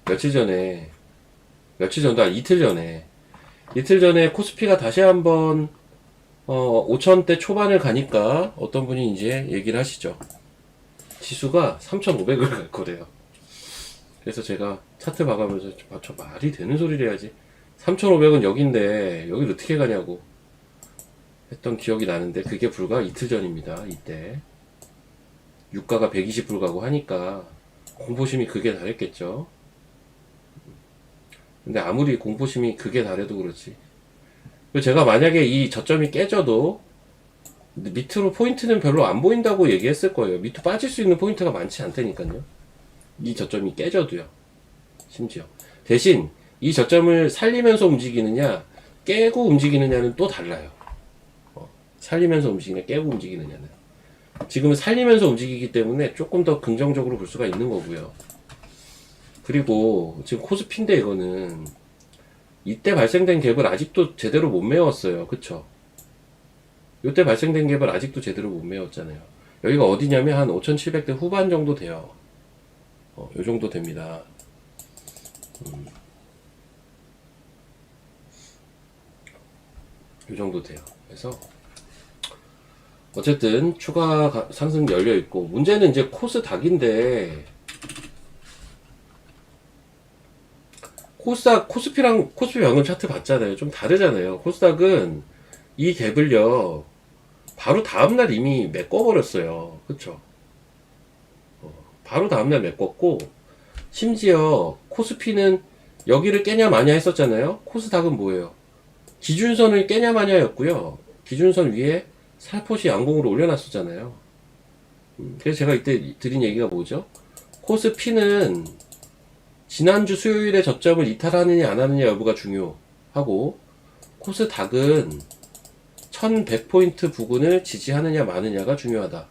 며칠 전도 아니 이틀 전에 코스피가 다시 한번 5천대 초반을 가니까 어떤 분이 이제 얘기를 하시죠. 지수가 3,500을 갈 거래요. 그래서 제가 차트 봐가면서 저 말이 되는 소리를 해야지, 3,500은 여긴데 여길 어떻게 가냐고 했던 기억이 나는데, 그게 불과 이틀 전입니다. 유가가 120불 가고 하니까 공포심이 극에 달했겠죠. 근데 아무리 공포심이 극에 달해도 그렇지. 제가 만약에 이 저점이 깨져도 밑으로 포인트는 별로 안 보인다고 얘기했을 거예요. 밑으로 빠질 수 있는 포인트가 많지 않다니까요. 이 저점이 깨져도요. 심지어. 대신 이 저점을 살리면서 움직이느냐 깨고 움직이느냐는 또 달라요. 살리면서 움직이느냐 깨고 움직이느냐는. 지금은 살리면서 움직이기 때문에 조금 더 긍정적으로 볼 수가 있는 거고요. 그리고 지금 코스피인데 이거는 이때 발생된 갭을 아직도 제대로 못 메웠어요. 그쵸? 이때 발생된 갭을 아직도 제대로 못 메웠잖아요. 여기가 어디냐면 한 5,700대 후반 정도 돼요. 요 정도 됩니다. 요 정도 돼요. 그래서 어쨌든 추가 상승 열려 있고, 문제는 이제 코스닥인데 코스피랑 코스피 방금 차트 봤잖아요. 좀 다르잖아요. 코스닥은 이 갭을요 바로 다음날 이미 메꿔버렸어요. 그쵸? 바로 다음날 메꿨고, 심지어 코스피는 여기를 깨냐 마냐 했었잖아요. 코스닥은 뭐예요? 기준선을 깨냐 마냐였고요. 기준선 위에 살포시 양봉으로 올려놨었잖아요. 그래서 제가 이때 드린 얘기가 뭐죠? 코스피는 지난주 수요일에 저점을 이탈하느냐 안 하느냐 여부가 중요하고, 코스닥은 1100포인트 부근을 지지하느냐 마느냐가 중요하다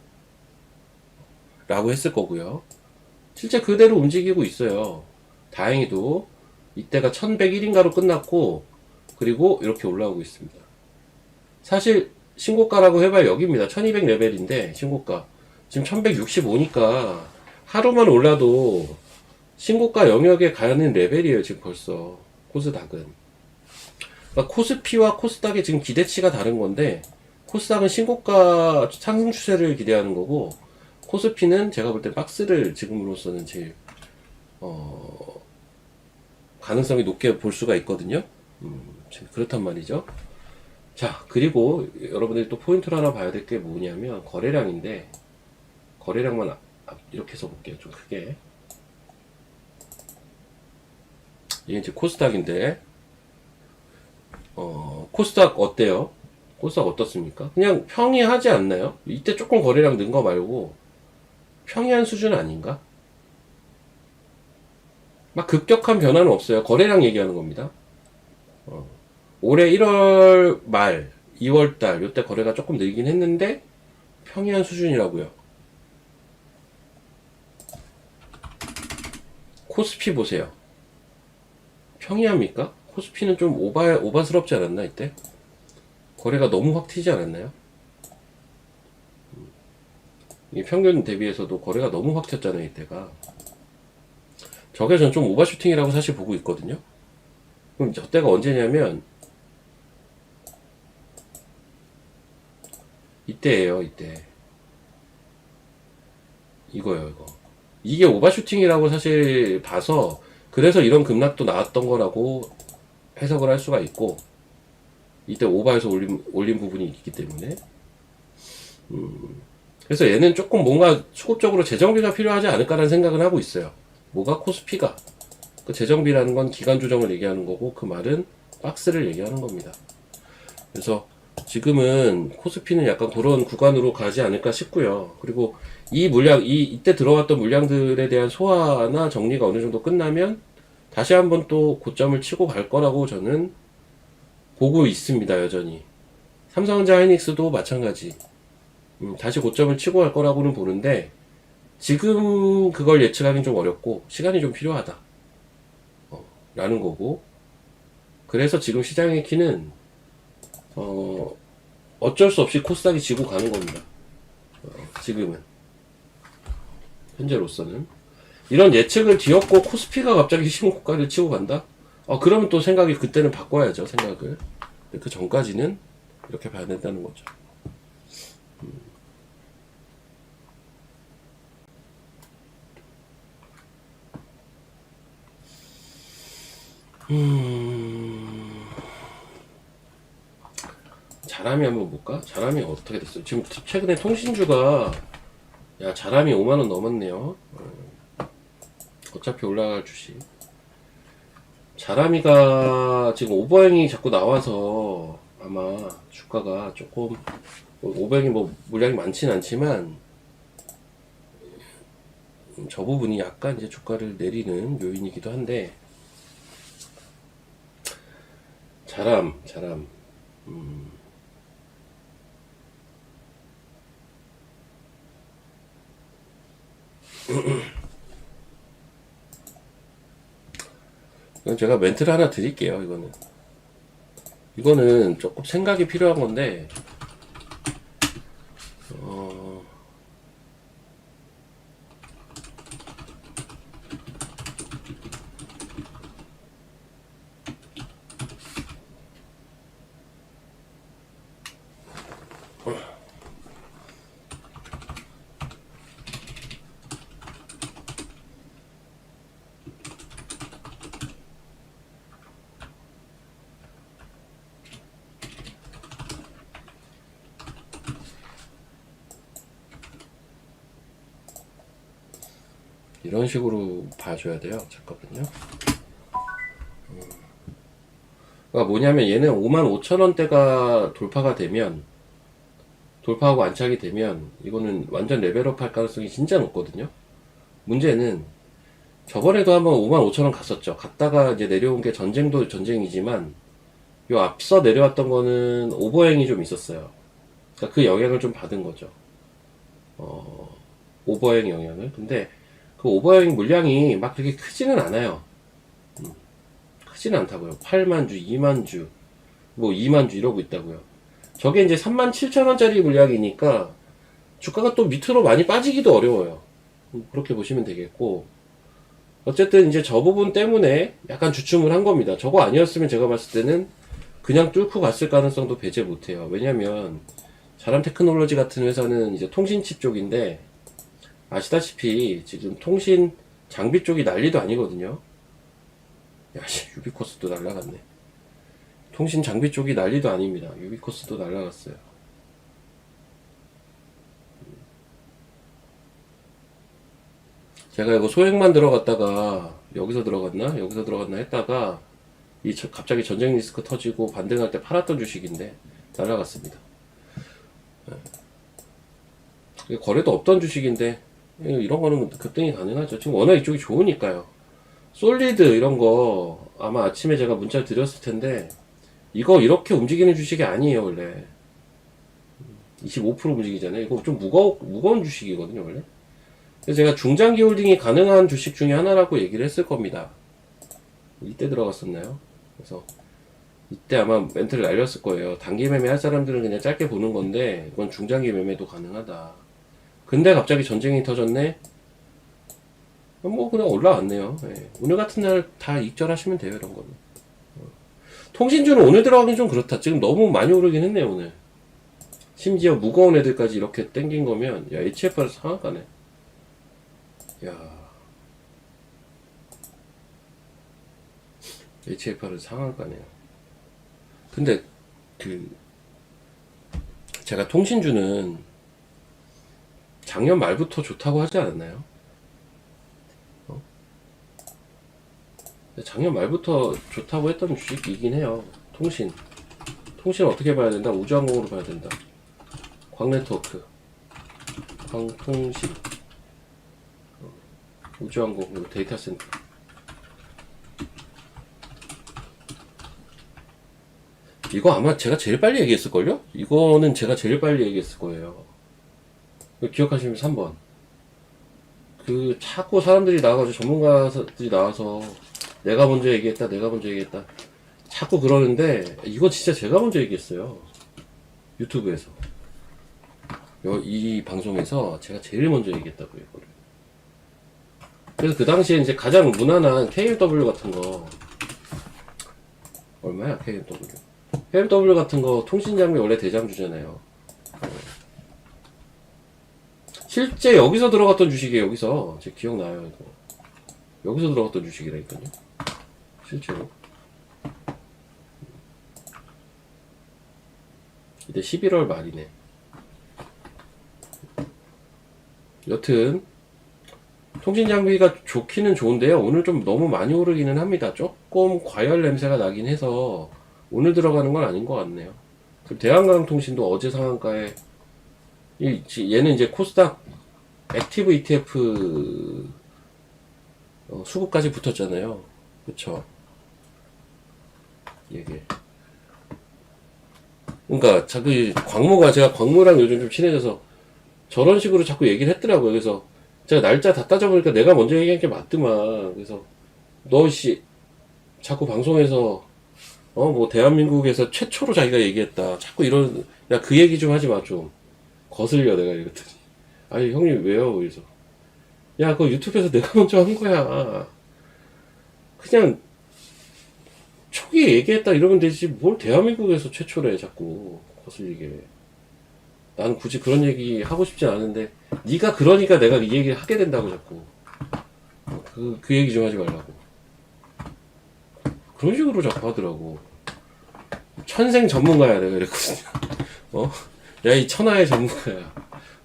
라고 했을 거고요. 실제 그대로 움직이고 있어요. 다행히도 이때가 1101인가로 끝났고, 그리고 이렇게 올라오고 있습니다. 사실 신고가라고 해봐야 여기입니다. 1200 레벨인데 신고가 지금 1165니까 하루만 올라도 신고가 영역에 가는 레벨이에요. 지금 벌써 코스닥은. 그러니까 코스피와 코스닥의 지금 기대치가 다른 건데, 코스닥은 신고가 상승 추세를 기대하는 거고, 코스피는 제가 볼 때 박스를 지금으로서는 제일 가능성이 높게 볼 수가 있거든요. 그렇단 말이죠. 자, 그리고 여러분들이 또 포인트를 하나 봐야 될 게 뭐냐면 거래량인데, 거래량만 이렇게 써볼게요. 좀 크게. 이게 이제 코스닥인데, 코스닥 어때요? 코스닥 어떻습니까? 그냥 평이하지 않나요? 이때 조금 거래량 는 거 말고 평이한 수준 아닌가? 막 급격한 변화는 없어요. 거래량 얘기하는 겁니다. 올해 1월 말, 2월 달 요때 거래가 조금 늘긴 했는데 평이한 수준이라고요. 코스피 보세요. 평이합니까? 코스피는 좀 오바스럽지 않았나 이때? 거래가 너무 확 튀지 않았나요? 이 평균 대비해서도 거래가 너무 확 튀었잖아요 이때가. 저게 전 좀 오버슈팅이라고 사실 보고 있거든요. 그럼 저때가 언제냐면 이때예요. 이때 이거요. 이거 이게 오버슈팅이라고 사실 봐서, 그래서 이런 급락도 나왔던 거라고 해석을 할 수가 있고, 이때 오버해서 올린 부분이 있기 때문에. 그래서 얘는 조금 뭔가 수급적으로 재정비가 필요하지 않을까라는 생각을 하고 있어요. 뭐가? 코스피가. 그 재정비라는 건 기간 조정을 얘기하는 거고, 그 말은 박스를 얘기하는 겁니다. 그래서 지금은 코스피는 약간 그런 구간으로 가지 않을까 싶고요. 그리고 이 물량, 이때 들어왔던 물량들에 대한 소화나 정리가 어느 정도 끝나면 다시 한번 또 고점을 치고 갈 거라고 저는 보고 있습니다. 여전히 삼성전자 하이닉스도 마찬가지. 다시 고점을 치고 갈 거라고는 보는데, 지금 그걸 예측하기는 좀 어렵고 시간이 좀 필요하다 라는 거고, 그래서 지금 시장의 키는 어쩔 수 없이 코스닥이 지고 가는 겁니다. 지금은 현재로서는 이런 예측을 뒤엎고 코스피가 갑자기 신고가를 치고 간다? 그러면 또 생각이, 그때는 바꿔야죠 생각을. 그 전까지는 이렇게 봐야 된다는 거죠. 자람이 한번 볼까? 자람이 어떻게 됐어요? 지금 최근에 통신주가 야, 자람이 5만원 넘었네요. 어차피 올라갈 주식. 자람이가 지금 오버행이 자꾸 나와서 아마 주가가 조금, 오버행이 뭐 물량이 많진 않지만 저 부분이 약간 이제 주가를 내리는 요인이기도 한데, 자람. 이건 제가 멘트를 하나 드릴게요. 이거는 조금 생각이 필요한 건데, 이런 식으로 봐줘야 돼요. 잠깐만요. 그러니까 뭐냐면 얘는 55,000원대가 돌파하고 안착이 되면 이거는 완전 레벨업 할 가능성이 진짜 높거든요. 문제는 저번에도 한번 55,000원 갔었죠. 갔다가 이제 내려온 게 전쟁도 전쟁이지만 요 앞서 내려왔던 거는 오버행이 좀 있었어요. 그러니까 그 영향을 좀 받은 거죠. 오버행 영향을. 근데 그 오버행 물량이 막 그렇게 크지는 않아요. 크지는 않다고요. 8만 주, 2만 주, 뭐 2만 주 이러고 있다고요. 저게 이제 37,000원짜리 물량이니까 주가가 또 밑으로 많이 빠지기도 어려워요. 그렇게 보시면 되겠고, 어쨌든 이제 저 부분 때문에 약간 주춤을 한 겁니다. 저거 아니었으면 제가 봤을 때는 그냥 뚫고 갔을 가능성도 배제 못해요. 왜냐면 자람 테크놀로지 같은 회사는 이제 통신칩 쪽인데, 아시다시피 지금 통신 장비 쪽이 난리도 아니거든요. 야씨, 유비코스도 날라갔네. 통신 장비 쪽이 난리도 아닙니다. 유비코스도 날라갔어요. 제가 이거 소액만 들어갔다가 여기서 들어갔나 했다가 갑자기 전쟁 리스크 터지고 반등할 때 팔았던 주식인데 날라갔습니다. 거래도 없던 주식인데 이런 거는 급등이 가능하죠. 지금 워낙 이쪽이 좋으니까요. 솔리드 이런 거 아마 아침에 제가 문자를 드렸을 텐데, 이거 이렇게 움직이는 주식이 아니에요. 원래 25% 움직이잖아요. 이거 좀 무거운 주식이거든요 원래. 그래서 제가 중장기 홀딩이 가능한 주식 중에 하나라고 얘기를 했을 겁니다. 이때 들어갔었나요? 그래서 이때 아마 멘트를 날렸을 거예요. 단기 매매 할 사람들은 그냥 짧게 보는 건데 이건 중장기 매매도 가능하다. 근데 갑자기 전쟁이 터졌네. 뭐 그냥 올라왔네요. 예. 오늘 같은 날 다 익절하시면 돼요. 이런 거는. 통신주는 오늘 들어가긴 좀 그렇다. 지금 너무 많이 오르긴 했네요 오늘. 심지어 무거운 애들까지 이렇게 땡긴 거면, 야, HFR 상한가네. 야, HFR은 상한가네요. 근데 그 제가 통신주는 작년 말부터 좋다고 하지 않았나요? 작년 말부터 좋다고 했던 주식이긴 해요. 통신 어떻게 봐야 된다? 우주항공으로 봐야 된다. 광네트워크, 광통신, 우주항공, 그리고 데이터 센터. 이거 아마 제가 제일 빨리 얘기했을걸요? 이거는 제가 제일 빨리 얘기했을 거예요. 기억하시면 3번. 자꾸 사람들이 나와가지고 전문가들이 나와서 내가 먼저 얘기했다. 자꾸 그러는데, 이거 진짜 제가 먼저 얘기했어요. 유튜브에서. 이 방송에서 제가 제일 먼저 얘기했다고요, 이거를. 그래서 그 당시에 이제 가장 무난한 KMW 같은 거, 얼마야, KMW? KMW 같은 거 통신장비 원래 대장주잖아요. 실제 여기서 들어갔던 주식이에요, 여기서. 제 기억나요, 이거. 여기서 들어갔던 주식이라니까요. 실제로. 이때 11월 말이네. 여튼 통신 장비가 좋기는 좋은데요. 오늘 좀 너무 많이 오르기는 합니다. 조금 과열 냄새가 나긴 해서 오늘 들어가는 건 아닌 것 같네요. 그리고 대한강통신도 어제 상한가에 얘는 이제 코스닥 액티브 ETF 수급까지 붙었잖아요. 그쵸? 이게 그러니까 자꾸 광무가 제가 광무랑 요즘 좀 친해져서 저런 식으로 자꾸 얘기를 했더라고요. 그래서 제가 날짜 다 따져보니까 내가 먼저 얘기한 게 맞더만. 그래서 너 씨 자꾸 방송에서 뭐 대한민국에서 최초로 자기가 얘기했다. 자꾸 이런 야 그 얘기 좀 하지 마 좀. 거슬려 내가 이랬더니 아니 형님 왜요? 그래서 야 그거 유튜브에서 내가 먼저 한 거야. 그냥 초기에 얘기했다 이러면 되지 뭘 대한민국에서 최초래 자꾸 거슬리게. 나는 굳이 그런 얘기 하고 싶진 않은데 네가 그러니까 내가 이 얘기를 하게 된다고 자꾸. 그 얘기 좀 하지 말라고. 그런 식으로 자꾸 하더라고. 천생 전문가야 내가 이랬거든요. 어? 야 이 천하의 전문가야.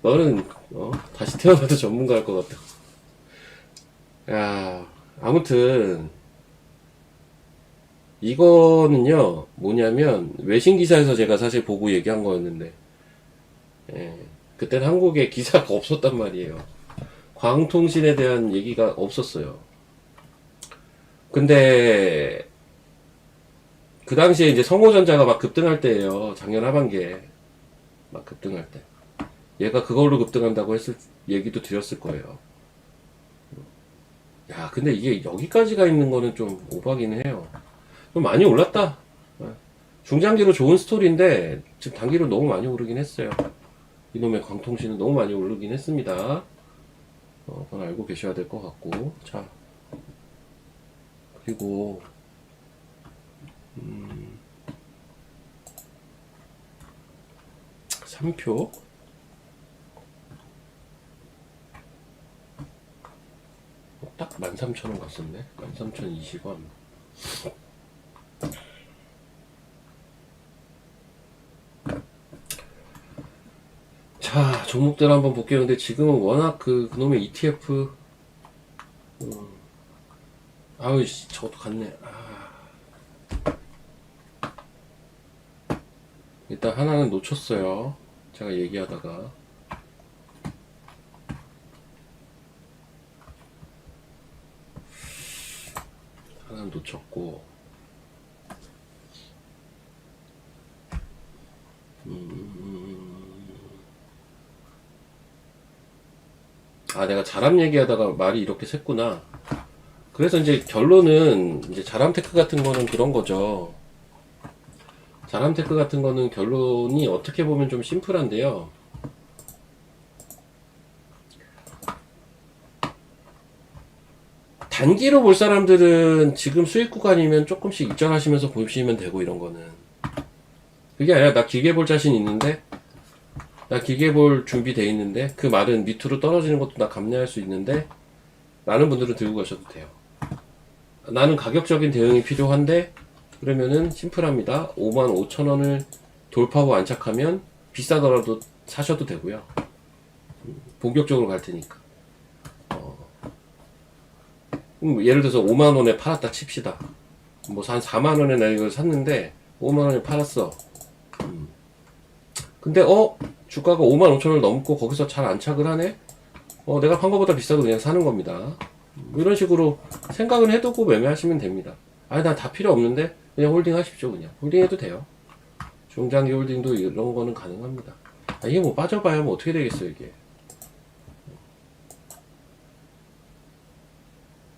너는 다시 태어나도 전문가일 것 같다. 야 아무튼 이거는요 뭐냐면 외신 기사에서 제가 사실 보고 얘기한 거였는데 예, 그때는 한국에 기사가 없었단 말이에요. 광통신에 대한 얘기가 없었어요. 근데 그 당시에 이제 성호전자가 막 급등할 때예요. 작년 하반기에 막 급등할 때. 얘가 그걸로 급등한다고 했을 얘기도 드렸을 거예요. 야, 근데 이게 여기까지 가 있는 거는 좀 오바기는 해요. 좀 많이 올랐다. 중장기로 좋은 스토리인데 지금 단기로 너무 많이 오르긴 했어요. 이놈의 광통신은 너무 많이 오르긴 했습니다. 그건 알고 계셔야 될 것 같고. 자, 그리고 3표 딱 13,000원 갔었네. 13,020원. 자, 종목들 한번 볼게요. 근데 지금은 워낙 그놈의 ETF, 아우, 씨, 저것도 갔네. 일단 하나는 놓쳤어요. 제가 얘기하다가. 하나는 놓쳤고. 내가 자람 얘기하다가 말이 이렇게 샜구나. 그래서 이제 결론은, 이제 자람테크 같은 거는 그런 거죠. 자람테크 같은 거는 결론이 어떻게 보면 좀 심플한데요. 단기로 볼 사람들은 지금 수익 구간이면 조금씩 입장하시면서 보시면 되고 이런 거는. 그게 아니라 나 길게 볼 자신 있는데, 나 길게 볼 준비 돼 있는데, 그 말은 밑으로 떨어지는 것도 나 감내할 수 있는데, 많은 분들은 들고 가셔도 돼요. 나는 가격적인 대응이 필요한데, 그러면은 심플합니다. 55,000원을 돌파하고 안착하면 비싸더라도 사셔도 되고요. 본격적으로 갈 테니까. 예를 들어서 5만원에 팔았다 칩시다. 뭐 한 4만원에 나 이걸 샀는데 5만원에 팔았어. 근데 주가가 55,000원을 넘고 거기서 잘 안착을 하네? 내가 판 거보다 비싸도 그냥 사는 겁니다. 뭐 이런 식으로 생각을 해두고 매매하시면 됩니다. 아니 나 다 필요 없는데 그냥 홀딩 하십시오. 그냥 홀딩 해도 돼요. 중장기 홀딩도 이런 거는 가능합니다. 이게 뭐 빠져봐야 뭐 어떻게 되겠어요 이게.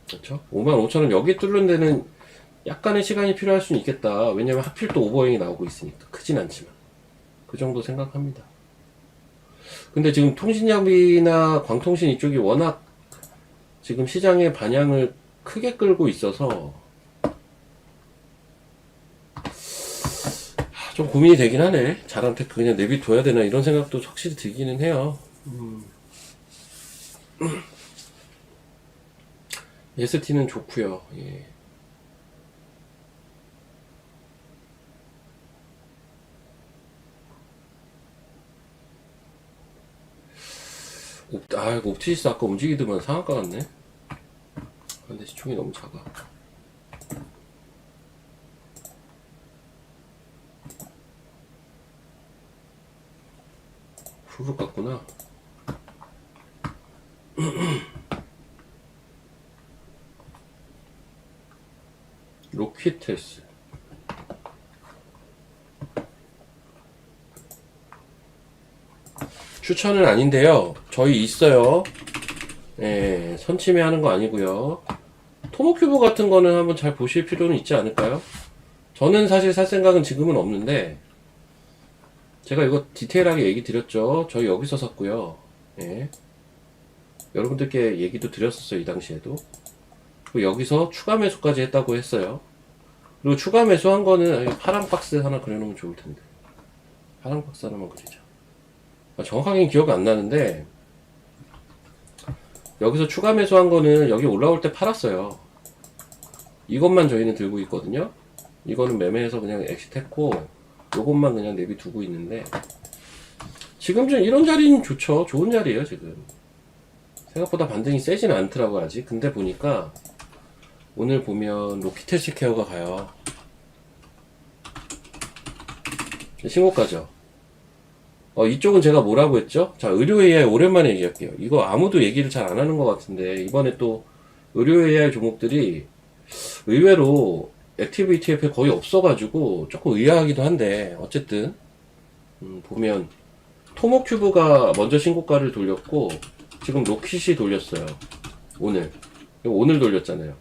그렇죠? 55,000원 여기 뚫는 데는 약간의 시간이 필요할 수는 있겠다. 왜냐면 하필 또 오버행이 나오고 있으니까. 크진 않지만. 그 정도 생각합니다. 근데 지금 통신장비나 광통신 이쪽이 워낙 지금 시장의 반향을 크게 끌고 있어서 좀 고민이 되긴 하네. 자람테크 그냥 내비둬야 되나 이런 생각도 확실히 들기는 해요. ST는 좋고요. 예. 이거 옵티시스 아까 움직이더만 상한가 같네. 근데 시총이 너무 작아. 후룩 같구나. 로키텔스. 추천은 아닌데요. 저희 있어요. 예, 선침해 하는 거 아니고요. 토모큐브 같은 거는 한번 잘 보실 필요는 있지 않을까요? 저는 사실 살 생각은 지금은 없는데, 제가 이거 디테일하게 얘기 드렸죠. 저희 여기서 샀고요. 예. 여러분들께 얘기도 드렸었어요. 이 당시에도. 그리고 여기서 추가 매수까지 했다고 했어요. 그리고 추가 매수한 거는 파랑 박스 하나 그려놓으면 좋을 텐데. 파랑 박스 하나만 그리자. 정확하게는 기억이 안 나는데, 여기서 추가 매수한 거는 여기 올라올 때 팔았어요. 이것만 저희는 들고 있거든요. 이거는 매매해서 그냥 엑시트했고, 요것만 그냥 내비두고 있는데, 지금 좀 이런 자리는 좋죠. 좋은 자리예요 지금. 생각보다 반등이 세지는 않더라고 아직. 근데 보니까 오늘 보면 로키텔스 케어가 가요. 신고가죠. 이쪽은 제가 뭐라고 했죠? 자, 의료 AI 오랜만에 얘기할게요. 이거 아무도 얘기를 잘 안 하는 것 같은데, 이번에 또 의료 AI 종목들이 의외로 액티브 ETF에 거의 없어가지고 조금 의아하기도 한데, 어쨌든 보면 토모큐브가 먼저 신고가를 돌렸고, 지금 로킷이 돌렸어요. 오늘 돌렸잖아요.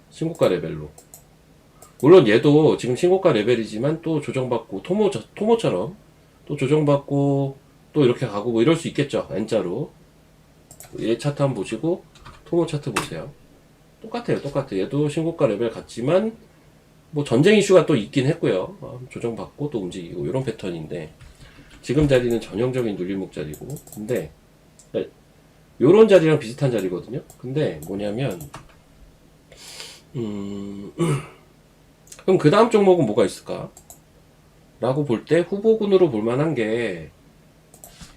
신고가 레벨로. 물론 얘도 지금 신고가 레벨이지만 또 조정받고, 토모처럼 또 조정받고 또 이렇게 가고 뭐 이럴 수 있겠죠. N자로. 얘 차트 한번 보시고 토모 차트 보세요. 똑같아요. 얘도 신고가 레벨 같지만 뭐 전쟁 이슈가 또 있긴 했고요. 조정받고 또 움직이고 이런 패턴인데, 지금 자리는 전형적인 눌림목 자리고, 근데 요런 자리랑 비슷한 자리거든요. 근데 뭐냐면 그럼 그 다음 종목은 뭐가 있을까? 라고 볼 때 후보군으로 볼만한 게,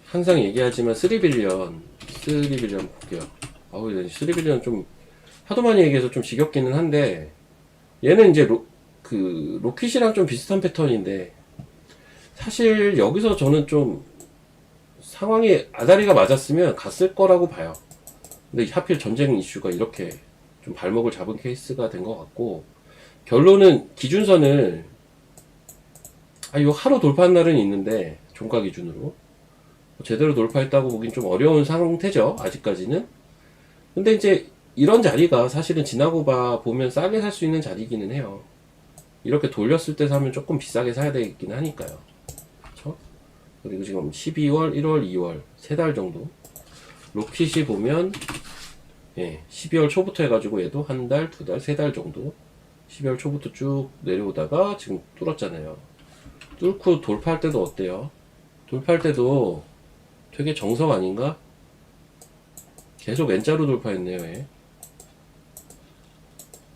항상 얘기하지만 3빌리언 볼게요. 3빌리언 좀 하도 많이 얘기해서 좀 지겹기는 한데, 얘는 이제 로킷이랑 좀 비슷한 패턴인데, 사실 여기서 저는 좀 상황이 아다리가 맞았으면 갔을 거라고 봐요. 근데 하필 전쟁 이슈가 이렇게 좀 발목을 잡은 케이스가 된 것 같고, 결론은 기준선을 요 하루 돌파한 날은 있는데, 종가 기준으로 제대로 돌파했다고 보긴 좀 어려운 상태죠 아직까지는. 근데 이제 이런 자리가 사실은 지나고 보면 싸게 살 수 있는 자리기는 해요. 이렇게 돌렸을 때 사면 조금 비싸게 사야 되긴 하니까요. 그쵸? 그리고 지금 12월, 1월, 2월 3달 정도. 로킷이 보면 12월 초부터 해가지고 얘도 한 달, 2달, 3달 정도 12월 초부터 쭉 내려오다가 지금 뚫었잖아요. 뚫고 돌파할 때도 어때요? 돌파할 때도 되게 정석 아닌가? 계속 N자로 돌파했네요. 얘.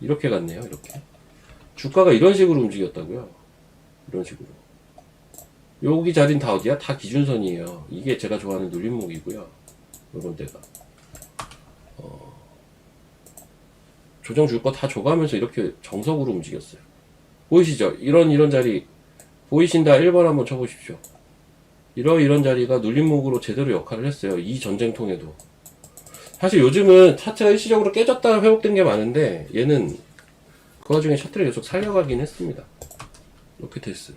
이렇게 갔네요. 이렇게 주가가 이런 식으로 움직였다고요. 이런 식으로. 여기 자리는 다 어디야? 다 기준선이에요. 이게 제가 좋아하는 눌림목이고요. 요런 데가 조정 줄 거 다 줘가면서 이렇게 정석으로 움직였어요. 보이시죠? 이런 자리 보이신다? 1번 한번 쳐보십시오. 이런 자리가 눌림목으로 제대로 역할을 했어요. 이 전쟁통에도. 사실 요즘은 차트가 일시적으로 깨졌다 회복된 게 많은데, 얘는 그 와중에 차트를 계속 살려가긴 했습니다. 로키텔스.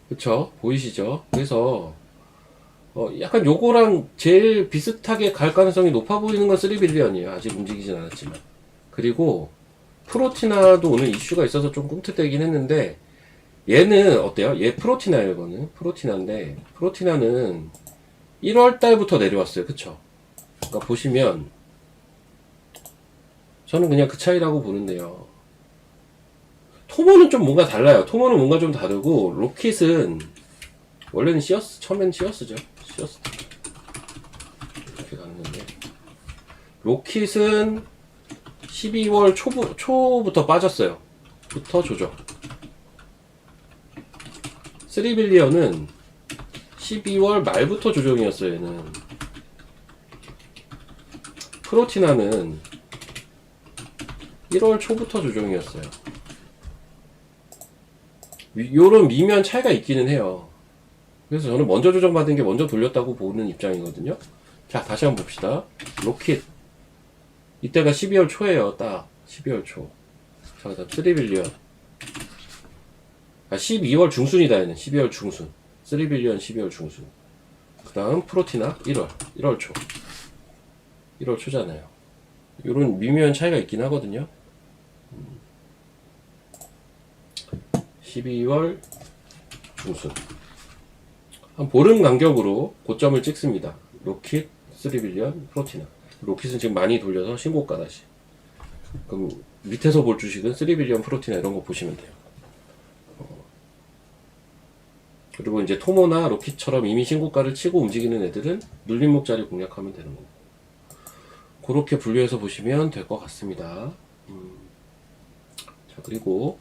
그쵸? 보이시죠? 그래서 약간 요거랑 제일 비슷하게 갈 가능성이 높아 보이는 건 3빌리언이에요. 아직 움직이진 않았지만. 그리고 프로티나도 오늘 이슈가 있어서 좀 꿈틀대긴 했는데, 얘는 어때요? 얘 프로티나예요. 이거는 프로티나인데, 프로티나는 1월 달부터 내려왔어요. 그쵸? 그러니까 보시면 저는 그냥 그 차이라고 보는데요. 토모는 좀 뭔가 달라요. 토모는 뭔가 좀 다르고, 로킷은 원래는 처음엔 시어스죠. 시어스 이렇게 가는 건데, 로킷은 12월 초부터 빠졌어요. 조정. 3빌리언은 12월 말부터 조정이었어요. 얘는. 프로티나는 1월 초부터 조정이었어요. 요런 미묘한 차이가 있기는 해요. 그래서 저는 먼저 조정받은 게 먼저 돌렸다고 보는 입장이거든요. 자, 다시 한번 봅시다. 로킷. 이때가 12월 초예요. 딱 12월 초. 자, 그다음 3빌리언. 12월 중순이다. 얘는 12월 중순. 3빌리언 12월 중순. 그 다음 프로티나 1월 초. 1월 초잖아요. 요런 미묘한 차이가 있긴 하거든요. 12월 중순. 한 보름 간격으로 고점을 찍습니다. 로킷, 3빌리언, 프로티나. 로킷은 지금 많이 돌려서 신고가 다시. 그럼 밑에서 볼 주식은 3빌리언, 프로티나 이런 거 보시면 돼요. 그리고 이제 토모나 로킷처럼 이미 신고가를 치고 움직이는 애들은 눌림목자리 공략하면 되는 거고. 그렇게 분류해서 보시면 될 것 같습니다. 자, 그리고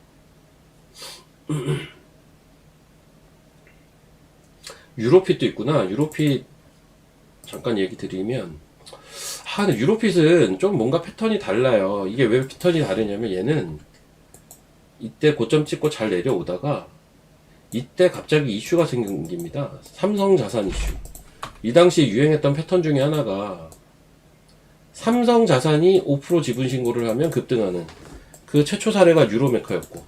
유로핏도 있구나. 유로핏 잠깐 얘기 드리면, 근데 유로핏은 좀 뭔가 패턴이 달라요. 이게 왜 패턴이 다르냐면, 얘는 이때 고점 찍고 잘 내려오다가 이때 갑자기 이슈가 생깁니다. 삼성자산 이슈. 이 당시에 유행했던 패턴 중에 하나가 삼성자산이 5% 지분 신고를 하면 급등하는, 그 최초 사례가 유로메카였고,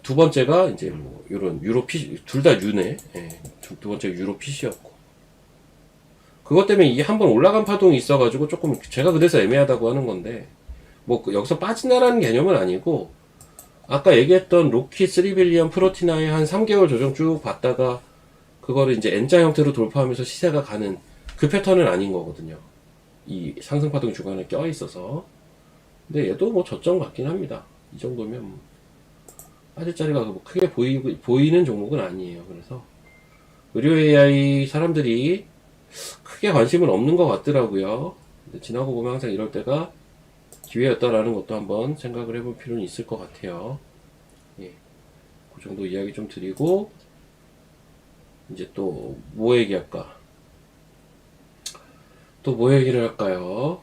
두 번째가 이제 뭐 요런 유로피, 둘 다 유네. 예, 두 번째가 유로핏이었고, 그것 때문에 이게 한번 올라간 파동이 있어가지고 조금 제가 그래서 애매하다고 하는 건데, 뭐 여기서 빠진다라는 개념은 아니고, 아까 얘기했던 로킷, 3빌리언, 프로티나의 한 3개월 조정 쭉 봤다가 그거를 이제 N자 형태로 돌파하면서 시세가 가는 그 패턴은 아닌 거거든요. 이 상승 파동 주간에 껴 있어서. 근데 얘도 뭐 저점 같긴 합니다. 이 정도면 뭐 빠질 자리가 뭐 크게 보이는 종목은 아니에요. 그래서 의료 AI 사람들이 크게 관심은 없는 것 같더라고요. 근데 지나고 보면 항상 이럴 때가 기회였다라는 것도 한번 생각을 해볼 필요는 있을 것 같아요. 예, 그 정도 이야기 좀 드리고, 이제 또 뭐 얘기할까? 또 뭐 얘기를 할까요?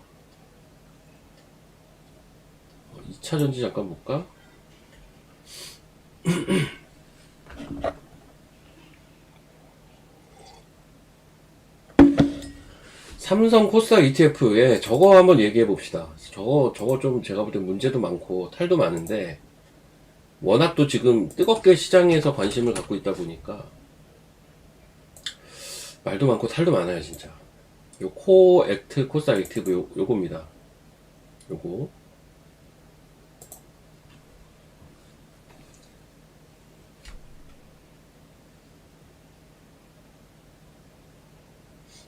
2차 전지 잠깐 볼까? 삼성 코스닥 ETF에 저거 한번 얘기해 봅시다. 저거 좀 제가 볼 때 문제도 많고 탈도 많은데, 워낙 또 지금 뜨겁게 시장에서 관심을 갖고 있다 보니까 말도 많고 탈도 많아요, 진짜. 요 코액트 코스닥 액티브 요겁니다. 요거.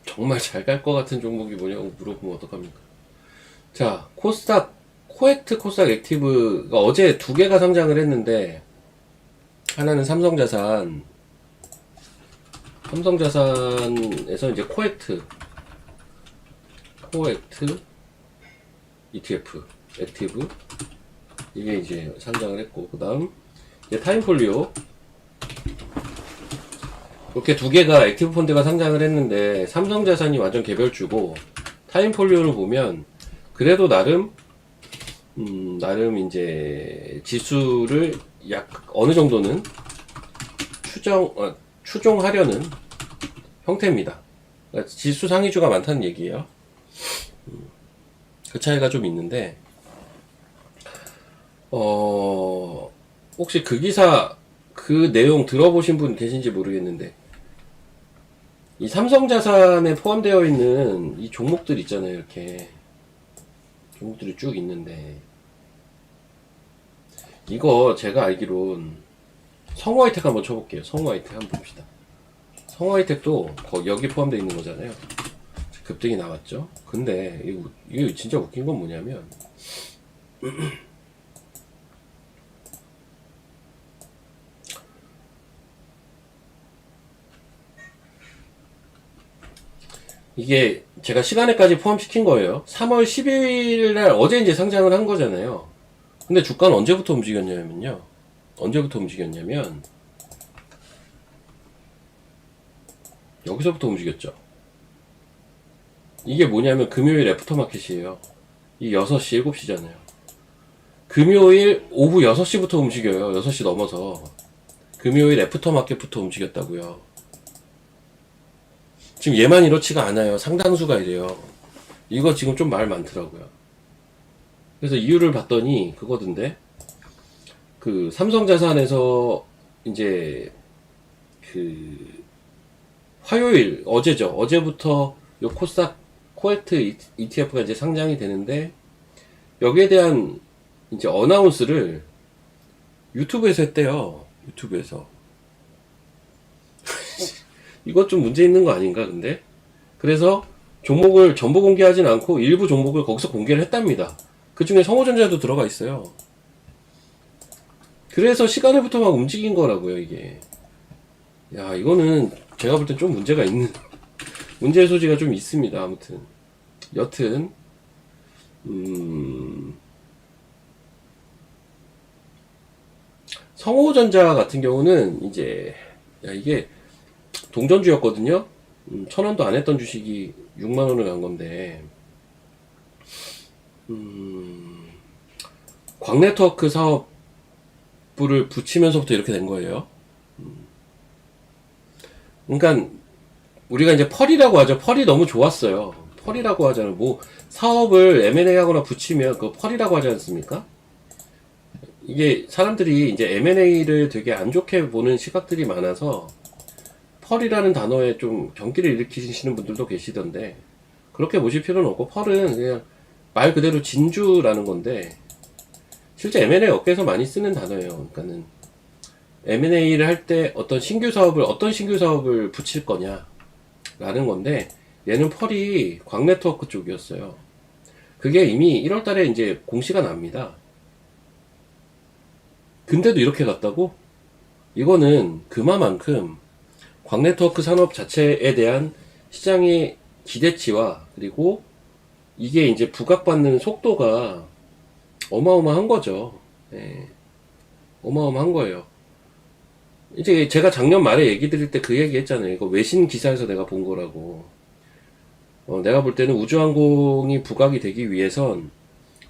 정말 잘 갈 것 같은 종목이 뭐냐고 물어보면 어떡합니까? 자, 코액트 코스닥 액티브가 어제 두 개가 상장을 했는데, 하나는 삼성자산에서 이제 코액트 ETF, 액티브, 이게 이제 상장을 했고, 그 다음, 이제 타임폴리오, 이렇게 두 개가 액티브 펀드가 상장을 했는데, 삼성자산이 완전 개별주고, 타임폴리오를 보면, 그래도 나름 이제 지수를 어느 정도는 추종하려는 형태입니다. 그러니까 지수 상위주가 많다는 얘기예요. 그 차이가 좀 있는데, 혹시 그 기사, 그 내용 들어보신 분 계신지 모르겠는데, 이 삼성자산에 포함되어 있는 이 종목들 있잖아요. 이렇게 종목들이 쭉 있는데, 이거 제가 알기론 성우하이텍 한번 쳐볼게요. 성우하이텍 한번 봅시다. 성우하이텍도 여기 포함되어 있는 거잖아요. 급등이 나왔죠. 근데 이거 진짜 웃긴 건 뭐냐면, 이게 제가 시간에까지 포함시킨 거예요. 3월 12일 날 어제 이제 상장을 한 거잖아요. 근데 주가는 언제부터 움직였냐면요. 언제부터 움직였냐면 여기서부터 움직였죠. 이게 뭐냐면 금요일 애프터마켓이에요. 이 6시, 7시잖아요. 금요일 오후 6시부터 움직여요. 6시 넘어서. 금요일 애프터마켓부터 움직였다고요. 지금 얘만 이렇지가 않아요. 상당수가 이래요. 이거 지금 좀 말 많더라고요. 그래서 이유를 봤더니 그거던데, 그 삼성자산에서 이제 그 화요일 어제죠. 어제부터 요 코스닥 코엑트 ETF가 이제 상장이 되는데, 여기에 대한 이제 어나운스를 유튜브에서 했대요. 유튜브에서. 이것 좀 문제 있는 거 아닌가 근데? 그래서 종목을 전부 공개하진 않고 일부 종목을 거기서 공개를 했답니다. 그 중에 성호전자도 들어가 있어요. 그래서 시간에부터 막 움직인 거라고요, 이게. 야, 이거는 제가 볼 땐 좀 문제가 있는, 문제의 소지가 좀 있습니다, 아무튼. 여튼, 성호전자 같은 경우는 이제, 야, 이게 동전주였거든요? 1,000원도 안 했던 주식이 6만원을 간 건데, 광네트워크 사업부를 붙이면서부터 이렇게 된 거예요. 그러니까 우리가 이제 펄이라고 하죠. 펄이 너무 좋았어요. 펄이라고 하잖아요. 뭐 사업을 M&A 하거나 붙이면 그 펄이라고 하지 않습니까? 이게 사람들이 이제 M&A를 되게 안 좋게 보는 시각들이 많아서 펄이라는 단어에 좀 경기를 일으키시는 분들도 계시던데, 그렇게 보실 필요는 없고 펄은 그냥 말 그대로 진주라는 건데, 실제 M&A 업계에서 많이 쓰는 단어예요. 그러니까는 M&A를 할 때 어떤 신규 사업을 붙일 거냐 라는 건데, 얘는 펄이 광네트워크 쪽이었어요. 그게 이미 1월 달에 이제 공시가 납니다. 근데도 이렇게 갔다고? 이거는 그만큼 광네트워크 산업 자체에 대한 시장의 기대치와, 그리고 이게 이제 부각받는 속도가 어마어마한 거죠. 예, 어마어마한 거예요. 이제 제가 작년 말에 얘기 드릴 때 그 얘기 했잖아요. 이거 외신 기사에서 내가 본 거라고. 내가 볼 때는 우주항공이 부각이 되기 위해선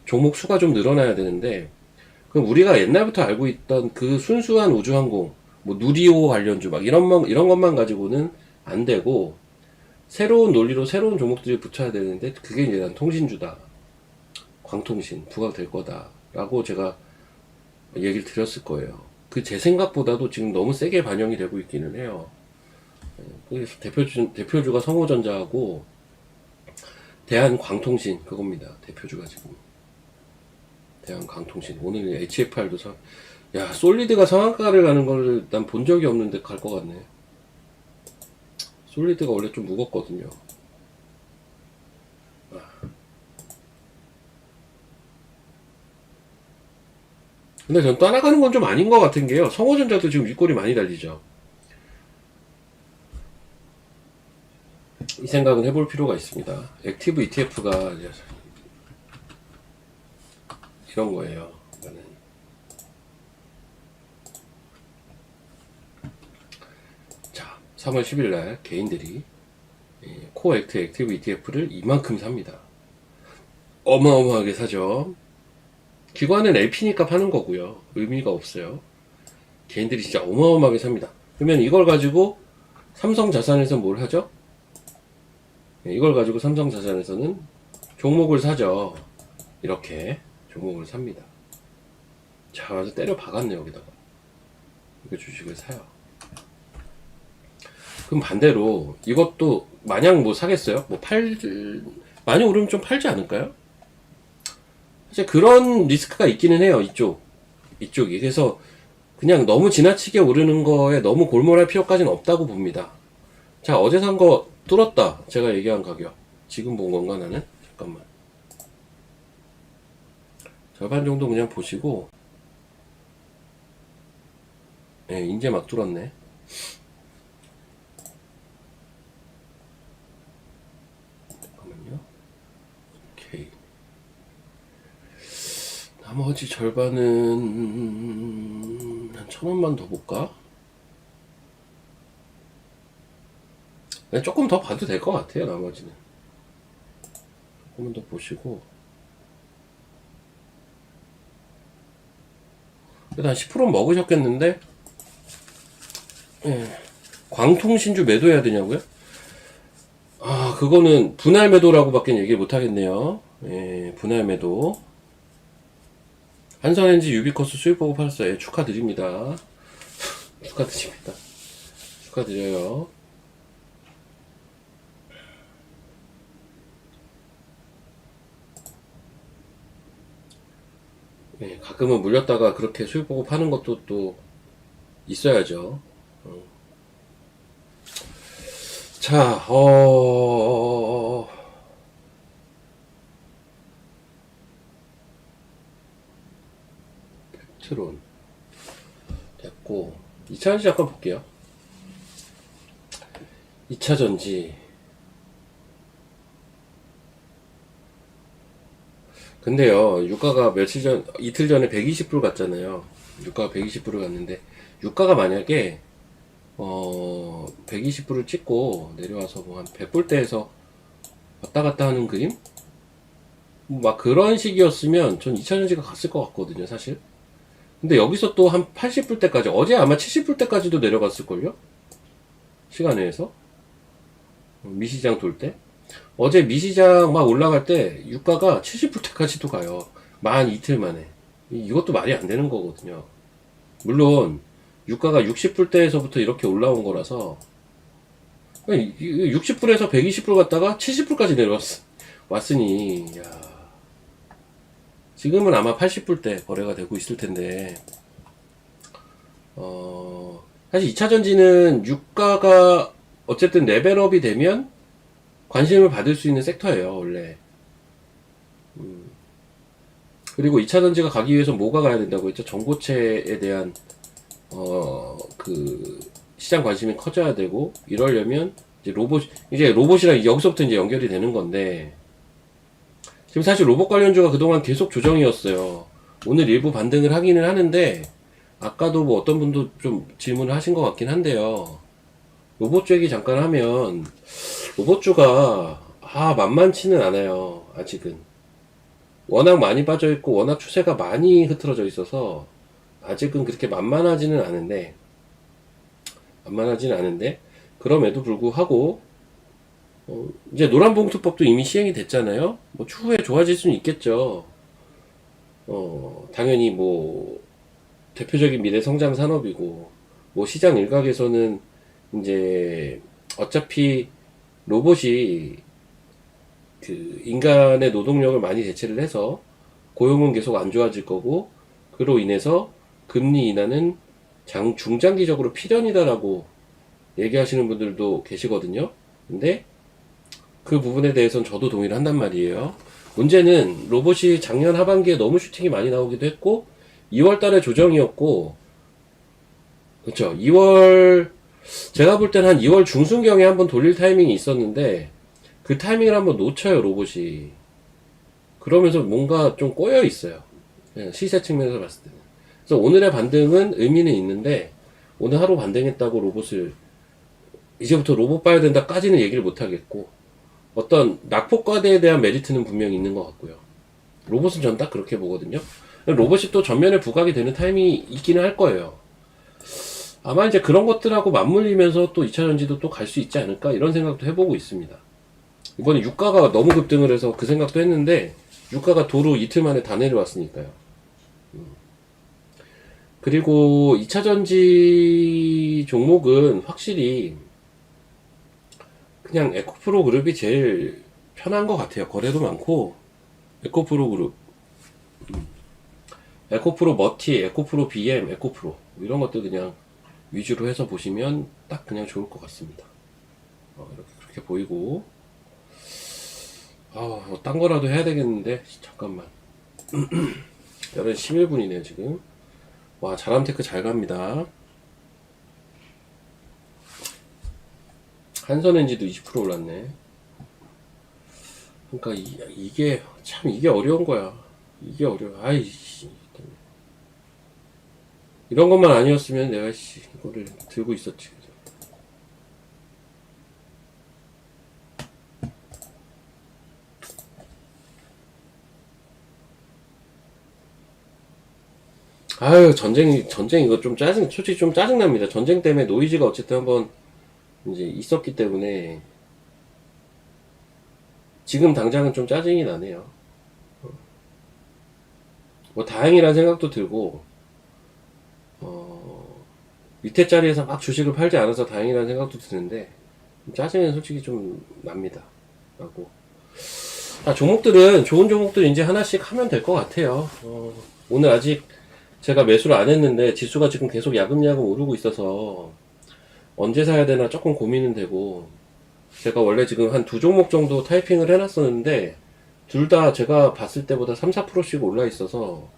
종목 수가 좀 늘어나야 되는데, 그럼 우리가 옛날부터 알고 있던 그 순수한 우주항공, 뭐 누리호 관련주 막 이런 것만 가지고는 안 되고, 새로운 논리로 새로운 종목들이 붙여야 되는데, 그게 이제 난 통신주다, 광통신 부각될 거다라고 제가 얘기를 드렸을 거예요. 그 제 생각보다도 지금 너무 세게 반영이 되고 있기는 해요. 그래서 대표주가 성호전자하고 대한광통신 그겁니다. 대표주가 지금 대한광통신. 오늘 HFR도 야, 솔리드가 상한가를 가는 걸 난 본 적이 없는데 갈 것 같네. 솔리드가 원래 좀 무겁거든요. 근데 전 따라가는 건 좀 아닌 것 같은 게요. 성호전자도 지금 윗골이 많이 달리죠. 이 생각은 해볼 필요가 있습니다. 액티브 ETF가 이런 거예요. 자, 3월 10일 날 개인들이 코액트 액티브 ETF를 이만큼 삽니다. 어마어마하게 사죠. 기관은 LP니까 파는 거고요. 의미가 없어요. 개인들이 진짜 어마어마하게 삽니다. 그러면 이걸 가지고 삼성자산에서 뭘 하죠? 이걸 가지고 삼성자산에서는 종목을 사죠. 이렇게 종목을 삽니다. 자, 아주 때려 박았네, 여기다가. 이거 주식을 사요. 그럼 반대로 이것도 마냥 뭐 사겠어요? 많이 오르면 좀 팔지 않을까요? 이제 그런 리스크가 있기는 해요. 이쪽이. 그래서 그냥 너무 지나치게 오르는 거에 너무 골몰할 필요까지는 없다고 봅니다. 자, 어제 산 거 뚫었다. 제가 얘기한 가격. 지금 본 건가, 나는? 잠깐만. 절반 정도 그냥 보시고, 예, 이제 막 뚫었네. 잠깐만요. 오케이. 나머지 절반은 한 1,000원만 더 볼까? 조금 더 봐도 될 것 같아요. 나머지는 조금만 더 보시고 그래도 한 10% 먹으셨겠는데. 예. 광통신주 매도해야 되냐고요? 아, 그거는 분할 매도라고 밖에 얘기를 못 하겠네요. 예, 분할 매도. 한선엔지 유비커스 수입 보고 팔았어요. 예, 축하드립니다. 축하드립니다. 축하드려요. 예, 가끔은 물렸다가 그렇게 수입 보고 파는 것도 또 있어야죠. 자, 트론 됐고 2차전지 잠깐 볼게요. 2차전지 근데요 유가가 이틀 전에 120불 갔잖아요. 유가가 120불을 갔는데 유가가 만약에 120불을 찍고 내려와서 뭐 한 100불대에서 왔다 갔다 하는 그림? 막 그런 식이었으면 전 2차전지가 갔을 것 같거든요 사실. 근데 여기서 또 한 80불대까지, 어제 아마 70불대까지도 내려갔을걸요? 시간에서 미시장 돌 때. 어제 미시장 막 올라갈 때 유가가 70불대까지도 가요. 만 이틀 만에. 이것도 말이 안 되는 거거든요. 물론 유가가 60불대에서부터 이렇게 올라온 거라서 60불에서 120불 갔다가 70불까지 왔으니 야, 지금은 아마 80불대 거래가 되고 있을 텐데 사실 2차전지는 유가가 어쨌든 레벨업이 되면 관심을 받을 수 있는 섹터예요 원래. 그리고 2차전지가 가기 위해서 뭐가 가야 된다고 했죠? 전고체에 대한 그 시장 관심이 커져야 되고, 이러려면 이제 로봇이랑 여기서부터 이제 연결이 되는 건데, 지금 사실 로봇 관련주가 그동안 계속 조정이었어요. 오늘 일부 반등을 하기는 하는데, 아까도 뭐 어떤 분도 좀 질문을 하신 것 같긴 한데요. 로봇주 얘기 잠깐 하면, 로봇주가, 만만치는 않아요. 아직은. 워낙 많이 빠져있고, 워낙 추세가 많이 흐트러져 있어서, 아직은 그렇게 만만하지는 않은데, 그럼에도 불구하고, 이제 노란봉투법도 이미 시행이 됐잖아요. 뭐 추후에 좋아질 수는 있겠죠. 당연히 뭐 대표적인 미래 성장 산업이고, 뭐 시장 일각에서는 이제 어차피 로봇이 그 인간의 노동력을 많이 대체를 해서 고용은 계속 안 좋아질 거고, 그로 인해서 금리 인하는 중장기적으로 필연이다라고 얘기하시는 분들도 계시거든요. 근데 그 부분에 대해서는 저도 동의를 한단 말이에요. 문제는 로봇이 작년 하반기에 너무 슈팅이 많이 나오기도 했고, 2월 달에 조정이었고, 그쵸. 제가 볼 때는 한 2월 중순경에 한번 돌릴 타이밍이 있었는데, 그 타이밍을 한번 놓쳐요, 로봇이. 그러면서 뭔가 좀 꼬여 있어요. 시세 측면에서 봤을 때는. 그래서 오늘의 반등은 의미는 있는데, 오늘 하루 반등했다고 이제부터 로봇 봐야 된다까지는 얘기를 못 하겠고, 어떤 낙폭과대에 대한 메리트는 분명히 있는 것 같고요. 로봇은 전 딱 그렇게 보거든요. 로봇이 또 전면에 부각이 되는 타임이 있기는 할 거예요. 아마 이제 그런 것들하고 맞물리면서 또 2차전지도 또 갈 수 있지 않을까 이런 생각도 해보고 있습니다. 이번에 유가가 너무 급등을 해서 그 생각도 했는데, 유가가 도로 이틀 만에 다 내려왔으니까요. 그리고 2차전지 종목은 확실히 그냥 에코프로 그룹이 제일 편한 것 같아요. 거래도 많고, 에코프로 그룹, 에코프로 머티, 에코프로 BM, 에코프로 이런 것들 그냥 위주로 해서 보시면 딱 그냥 좋을 것 같습니다. 이렇게 그렇게 보이고, 딴 거라도 해야 되겠는데 잠깐만. 11시 11분이네요 지금. 와, 자람테크 잘 갑니다. 한선엔지도 20% 올랐네. 그러니까 이게 어려운 거야. 이게 어려워. 아이씨. 이런 것만 아니었으면 내가 이거를 들고 있었지. 아유, 전쟁 이거 좀 솔직히 좀 짜증납니다. 전쟁 때문에 노이즈가 어쨌든 한번 이제 있었기 때문에 지금 당장은 좀 짜증이 나네요. 뭐 다행이라는 생각도 들고, 밑에 자리에서 막 주식을 팔지 않아서 다행이라는 생각도 드는데, 짜증은 솔직히 좀 납니다. 라고. 종목들은, 좋은 종목들 이제 하나씩 하면 될 것 같아요. 오늘 아직 제가 매수를 안 했는데, 지수가 지금 계속 야금야금 오르고 있어서, 언제 사야 되나 조금 고민은 되고, 제가 원래 지금 한 두 종목 정도 타이핑을 해놨었는데, 둘 다 제가 봤을 때보다 3, 4%씩 올라 있어서,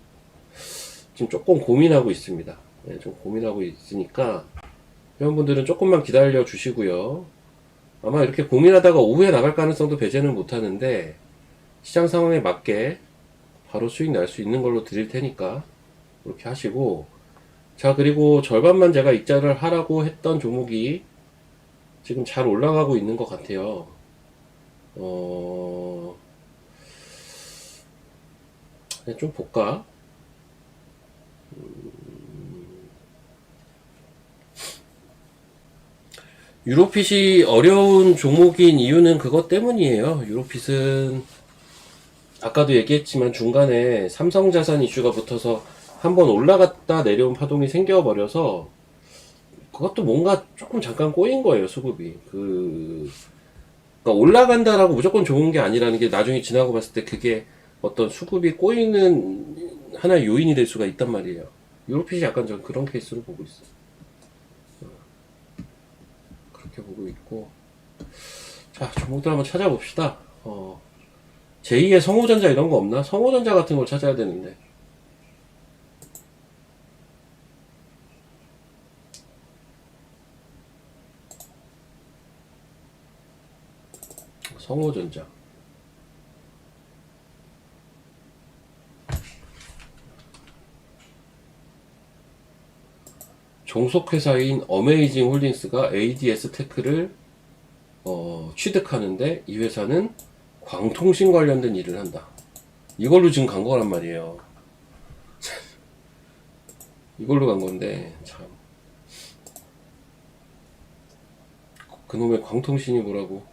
지금 조금 고민하고 있습니다. 네, 좀 고민하고 있으니까, 회원분들은 조금만 기다려 주시고요. 아마 이렇게 고민하다가 오후에 나갈 가능성도 배제는 못하는데, 시장 상황에 맞게 바로 수익 날 수 있는 걸로 드릴 테니까, 그렇게 하시고, 자, 그리고 절반만 제가 익절을 하라고 했던 종목이 지금 잘 올라가고 있는 것 같아요. 좀 볼까? 유로핏이 어려운 종목인 이유는 그것 때문이에요. 유로핏은 아까도 얘기했지만 중간에 삼성자산 이슈가 붙어서 한번 올라갔다 내려온 파동이 생겨버려서 그것도 뭔가 조금 잠깐 꼬인 거예요, 수급이. 그러니까 올라간다라고 무조건 좋은 게 아니라는 게 나중에 지나고 봤을 때 그게 어떤 수급이 꼬이는 하나의 요인이 될 수가 있단 말이에요. 유로핏이 약간 좀 그런 케이스로 보고 있어요. 그렇게 보고 있고. 자, 종목들 한번 찾아봅시다. 제2의 성호전자 이런 거 없나? 성호전자 같은 걸 찾아야 되는데. 성호전자. 종속회사인 어메이징 홀딩스가 ADS 테크를 취득하는데 이 회사는 광통신 관련된 일을 한다. 이걸로 지금 간 거란 말이에요. 이걸로 간 건데 참 그놈의 광통신이 뭐라고.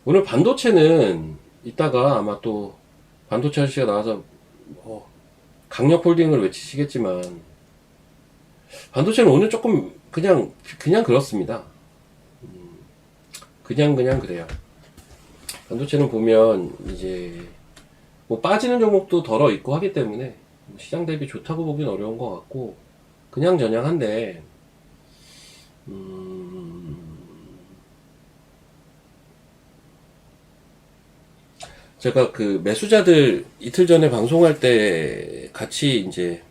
오늘 반도체는 이따가 아마 또 반도체 아저씨가 나와서 강력홀딩을 외치시겠지만 반도체는 오늘 조금 그냥 그렇습니다. 그냥 그래요. 반도체는 보면 이제 뭐 빠지는 종목도 덜어 있고 하기 때문에 시장 대비 좋다고 보긴 어려운 것 같고 그냥 저냥한데 제가 그 매수자들 이틀 전에 방송할 때 같이 이제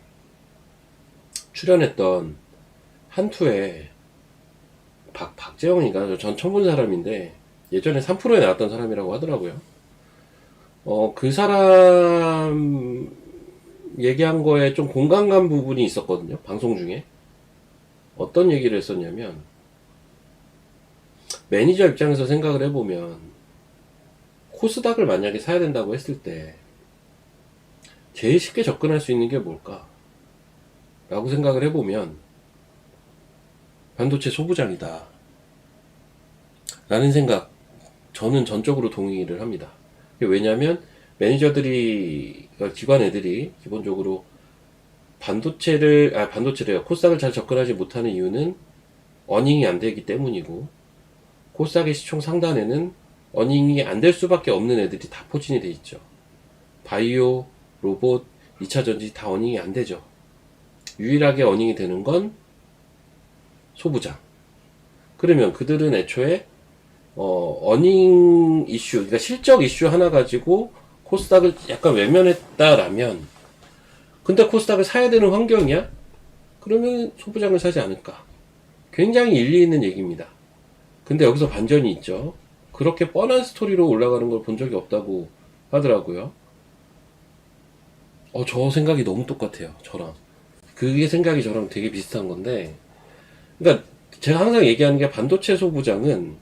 출연했던 한투에 박재영이가 전 처음 본 사람인데 예전에 3%에 나왔던 사람이라고 하더라고요. 그 사람 얘기한 거에 좀 공감 간 부분이 있었거든요. 방송 중에. 어떤 얘기를 했었냐면 매니저 입장에서 생각을 해보면 코스닥을 만약에 사야 된다고 했을 때 제일 쉽게 접근할 수 있는 게 뭘까? 라고 생각을 해보면 반도체 소부장이다. 라는 생각 저는 전적으로 동의를 합니다. 왜냐하면 매니저들이 기관 애들이 기본적으로 반도체래요. 코스닥을 잘 접근하지 못하는 이유는 어닝이 안 되기 때문이고 코스닥의 시총 상단에는 어닝이 안 될 수밖에 없는 애들이 다 포진이 돼 있죠. 바이오, 로봇, 2차전지 다 어닝이 안 되죠. 유일하게 어닝이 되는 건 소부장. 그러면 그들은 애초에 어닝 이슈, 그러니까 실적 이슈 하나 가지고 코스닥을 약간 외면했다라면, 근데 코스닥을 사야 되는 환경이야? 그러면 소부장을 사지 않을까? 굉장히 일리 있는 얘기입니다. 근데 여기서 반전이 있죠. 그렇게 뻔한 스토리로 올라가는 걸 본 적이 없다고 하더라고요. 저 생각이 너무 똑같아요. 저랑. 그게 생각이 저랑 되게 비슷한 건데, 그러니까 제가 항상 얘기하는 게 반도체 소부장은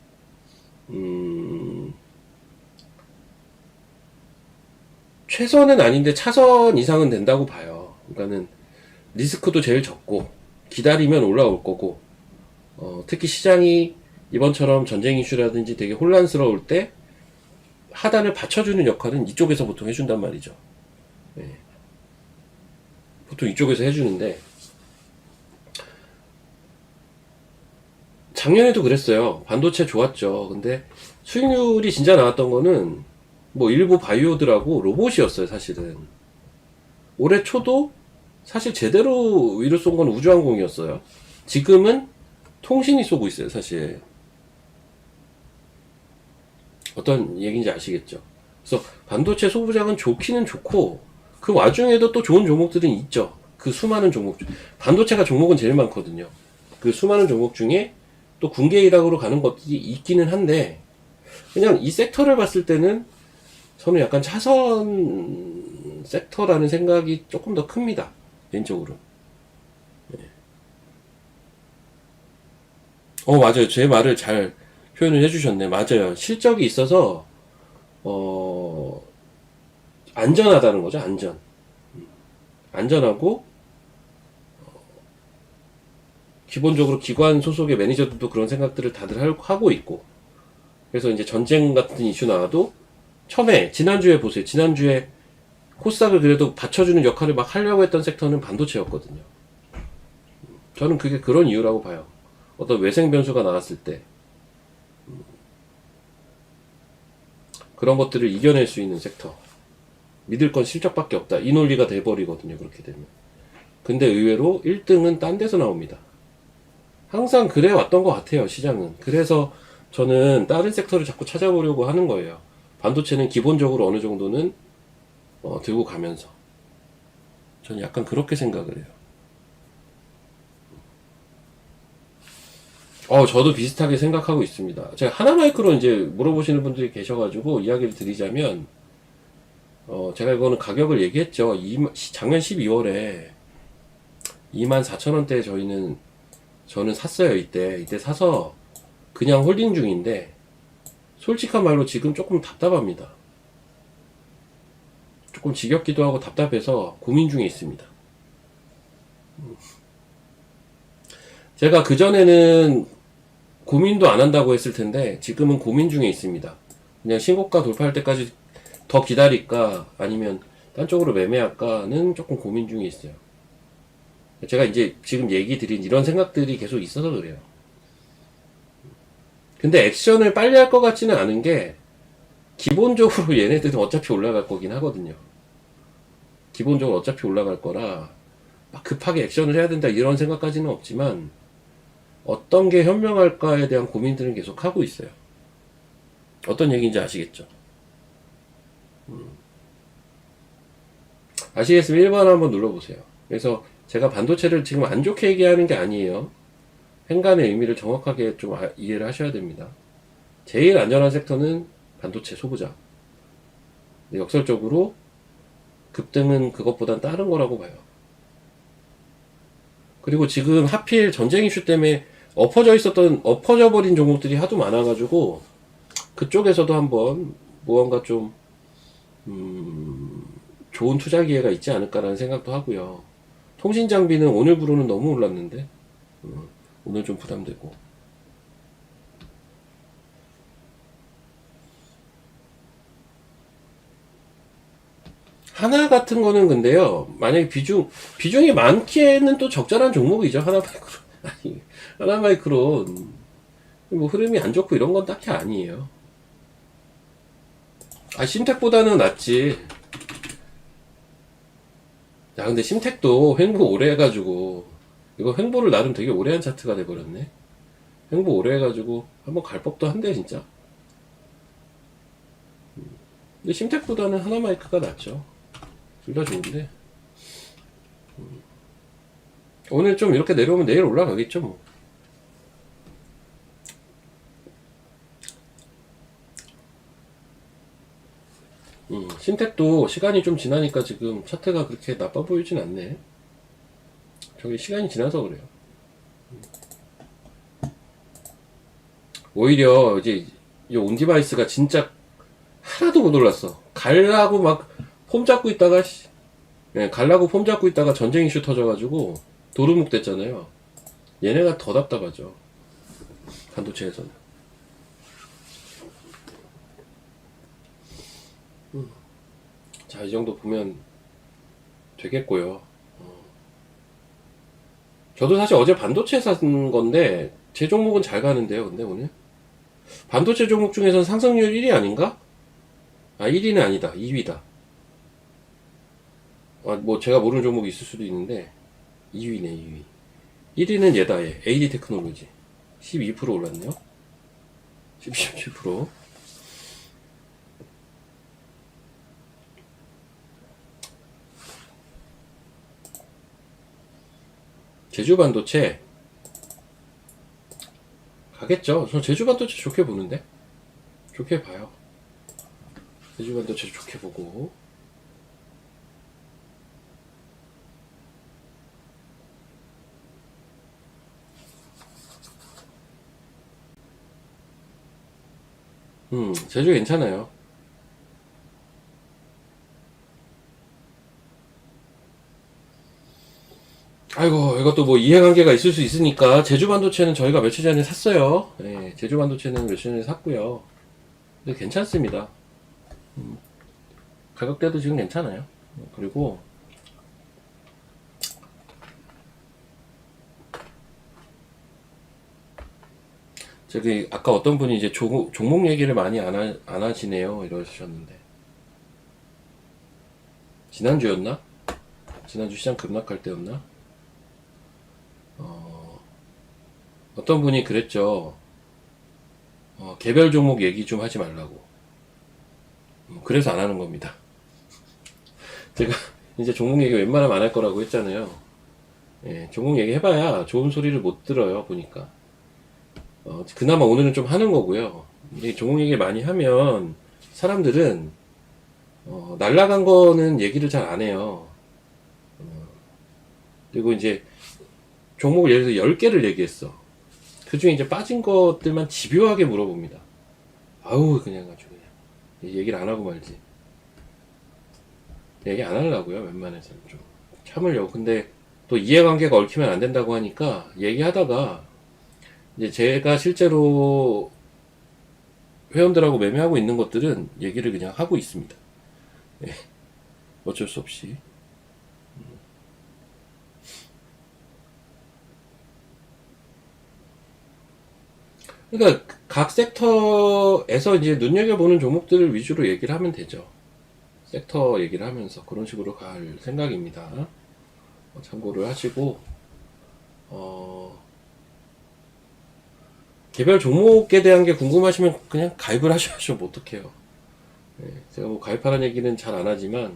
최선은 아닌데 차선 이상은 된다고 봐요. 그러니까는 리스크도 제일 적고 기다리면 올라올 거고, 특히 시장이 이번처럼 전쟁 이슈라든지 되게 혼란스러울 때 하단을 받쳐주는 역할은 이쪽에서 보통 해준단 말이죠. 예. 보통 이쪽에서 해주는데, 작년에도 그랬어요. 반도체 좋았죠. 근데 수익률이 진짜 나왔던 거는 뭐 일부 바이오들하고 로봇이었어요, 사실은. 올해 초도 사실 제대로 위로 쏜 건 우주항공이었어요. 지금은 통신이 쏘고 있어요, 사실. 어떤 얘기인지 아시겠죠? 그래서 반도체 소부장은 좋기는 좋고, 그 와중에도 또 좋은 종목들은 있죠. 그 수많은 종목 중. 반도체가 종목은 제일 많거든요. 그 수많은 종목 중에 또 군계 일학으로 가는 것들이 있기는 한데, 그냥 이 섹터를 봤을 때는 저는 약간 차선 섹터라는 생각이 조금 더 큽니다. 개인적으로. 맞아요. 제 말을 잘 표현을 해주셨네. 맞아요. 실적이 있어서, 어, 안전하다는 거죠. 안전. 안전하고, 기본적으로 기관 소속의 매니저들도 그런 생각들을 다들 하고 있고, 그래서 이제 전쟁 같은 이슈 나와도, 처음에, 지난주에 보세요. 지난주에 코스닥을 그래도 받쳐주는 역할을 막 하려고 했던 섹터는 반도체였거든요. 저는 그게 그런 이유라고 봐요. 어떤 외생 변수가 나왔을 때, 그런 것들을 이겨낼 수 있는 섹터. 믿을 건 실적밖에 없다. 이 논리가 돼버리거든요. 그렇게 되면. 근데 의외로 1등은 딴 데서 나옵니다. 항상 그래 왔던 것 같아요. 시장은. 그래서 저는 다른 섹터를 자꾸 찾아보려고 하는 거예요. 반도체는 기본적으로 어느 정도는 들고 가면서. 저는 약간 그렇게 생각을 해요. 저도 비슷하게 생각하고 있습니다. 제가 하나마이크로 이제 물어보시는 분들이 계셔가지고 이야기를 드리자면, 제가 이거는 가격을 얘기했죠. 작년 12월에 24,000원대에 저는 샀어요. 이때 사서 그냥 홀딩 중인데, 솔직한 말로 지금 조금 답답합니다. 조금 지겹기도 하고 답답해서 고민 중에 있습니다. 제가 그전에는 고민도 안 한다고 했을 텐데, 지금은 고민 중에 있습니다. 그냥 신고가 돌파할 때까지 더 기다릴까, 아니면 딴 쪽으로 매매할까는 조금 고민 중에 있어요. 제가 이제 지금 얘기 드린 이런 생각들이 계속 있어서 그래요. 근데 액션을 빨리 할 것 같지는 않은 게, 기본적으로 얘네들은 어차피 올라갈 거긴 하거든요. 기본적으로 어차피 올라갈 거라 막 급하게 액션을 해야 된다 이런 생각까지는 없지만, 어떤 게 현명할까에 대한 고민들은 계속 하고 있어요. 어떤 얘기인지 아시겠죠? 아시겠으면 1번 한번 눌러보세요. 그래서 제가 반도체를 지금 안 좋게 얘기하는 게 아니에요. 행간의 의미를 정확하게 좀 이해를 하셔야 됩니다. 제일 안전한 섹터는 반도체 소부장. 역설적으로 급등은 그것보단 다른 거라고 봐요. 그리고 지금 하필 전쟁 이슈 때문에 엎어져 버린 종목들이 하도 많아가지고, 그쪽에서도 한번 무언가 좀, 좋은 투자 기회가 있지 않을까라는 생각도 하고요. 통신 장비는 오늘부로는 너무 올랐는데, 오늘 좀 부담되고. 하나 같은 거는 근데요, 만약에 비중이 많기에는 또 적절한 종목이죠. 하나마이크로. 아니, 하나마이크로, 뭐 흐름이 안 좋고 이런 건 딱히 아니에요. 심텍보다는 낫지. 야, 근데 심텍도 횡보 오래 해가지고, 이거 횡보를 나름 되게 오래 한 차트가 돼버렸네. 횡보 오래 해가지고, 한번 갈 법도 한데, 진짜. 근데 심텍보다는 하나마이크가 낫죠. 둘 다 좋은데. 오늘 좀 이렇게 내려오면 내일 올라가겠죠, 뭐. 신택도 시간이 좀 지나니까 지금 차트가 그렇게 나빠 보이진 않네. 저게 시간이 지나서 그래요. 오히려 이제 이 온디바이스가 진짜 하나도 못 올랐어. 갈라고 막 폼 잡고 있다가 갈라고 폼 잡고 있다가 전쟁 이슈 터져가지고 도루묵 됐잖아요. 얘네가 더 답답하죠. 반도체에서는. 자, 이 정도 보면 되겠고요. 저도 사실 어제 반도체 산 건데 제 종목은 잘 가는데요. 근데 오늘 반도체 종목 중에서는 상승률 1위 아닌가? 아, 1위는 아니다. 2위다. 아, 뭐 제가 모르는 종목이 있을 수도 있는데 2위네, 2위. 1위는 얘다, 얘. AD 테크놀로지. 12% 올랐네요. 17%. 제주 반도체 가겠죠. 저 제주 반도체 좋게 보는데. 좋게 봐요. 제주 반도체 좋게 보고. 제주 괜찮아요. 아이고, 이것도 뭐 이해관계가 있을 수 있으니까 제주 반도체는 저희가 며칠 전에 샀어요. 예, 제주 반도체는 며칠 전에 샀고요. 근데 괜찮습니다. 가격대도 지금 괜찮아요. 그리고 저기 아까 어떤 분이 이제 종목 얘기를 많이 안 하시네요 이러셨는데, 지난주였나? 지난주 시장 급락할 때였나? 어떤 분이 그랬죠. 개별 종목 얘기 좀 하지 말라고. 그래서 안 하는 겁니다. 제가 이제 종목 얘기 웬만하면 안 할 거라고 했잖아요. 예, 종목 얘기 해봐야 좋은 소리를 못 들어요, 보니까. 그나마 오늘은 좀 하는 거고요. 근데 종목 얘기를 많이 하면 사람들은 날라간 거는 얘기를 잘 안 해요. 그리고 이제 종목을 예를 들어 10개를 얘기했어. 그 중에 이제 빠진 것들만 집요하게 물어봅니다. 아우, 그냥 아주 그냥. 얘기를 안 하고 말지. 얘기 안 하려고요, 웬만해서는 좀. 참으려고. 근데 또 이해관계가 얽히면 안 된다고 하니까 얘기하다가 이제 제가 실제로 회원들하고 매매하고 있는 것들은 얘기를 그냥 하고 있습니다. 예, 어쩔 수 없이. 그러니까 각 섹터에서 이제 눈여겨보는 종목들을 위주로 얘기를 하면 되죠. 섹터 얘기를 하면서 그런 식으로 갈 생각입니다. 참고를 하시고, 개별 종목에 대한 게 궁금하시면 그냥 가입을 하셔야죠. 뭐 어떡해요. 네, 제가 뭐 가입하라는 얘기는 잘 안 하지만,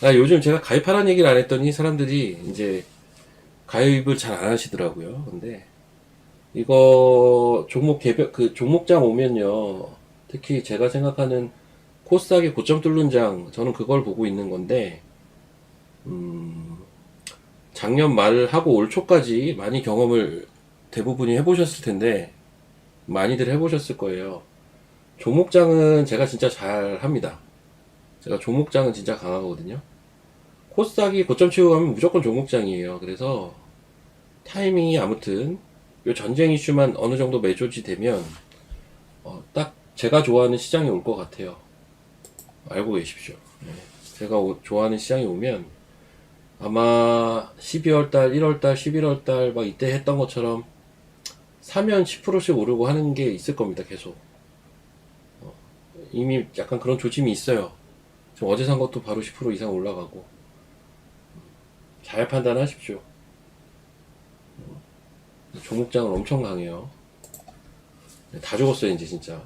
요즘 제가 가입하라는 얘기를 안 했더니 사람들이 이제 가입을 잘 안 하시더라고요. 근데 이거 종목 개별 그 종목장 오면요, 특히 제가 생각하는 코스닥의 고점 뚫는 장, 저는 그걸 보고 있는 건데, 작년 말하고 올 초까지 많이 경험을 대부분이 해보셨을 텐데, 많이들 해보셨을 거예요. 종목장은 제가 진짜 잘 합니다. 제가 종목장은 진짜 강하거든요. 코스닥이 고점 치고 가면 무조건 종목장이에요. 그래서 타이밍이 아무튼 요 전쟁 이슈만 어느 정도 매조지 되면 딱 제가 좋아하는 시장이 올 것 같아요. 알고 계십시오. 네. 제가 좋아하는 시장이 오면 아마 12월달, 1월달, 11월달 막 이때 했던 것처럼 사면 10%씩 오르고 하는 게 있을 겁니다. 계속. 이미 약간 그런 조짐이 있어요. 지금 어제 산 것도 바로 10% 이상 올라가고. 잘 판단하십시오. 종목장은 엄청 강해요. 다 죽었어요, 이제 진짜.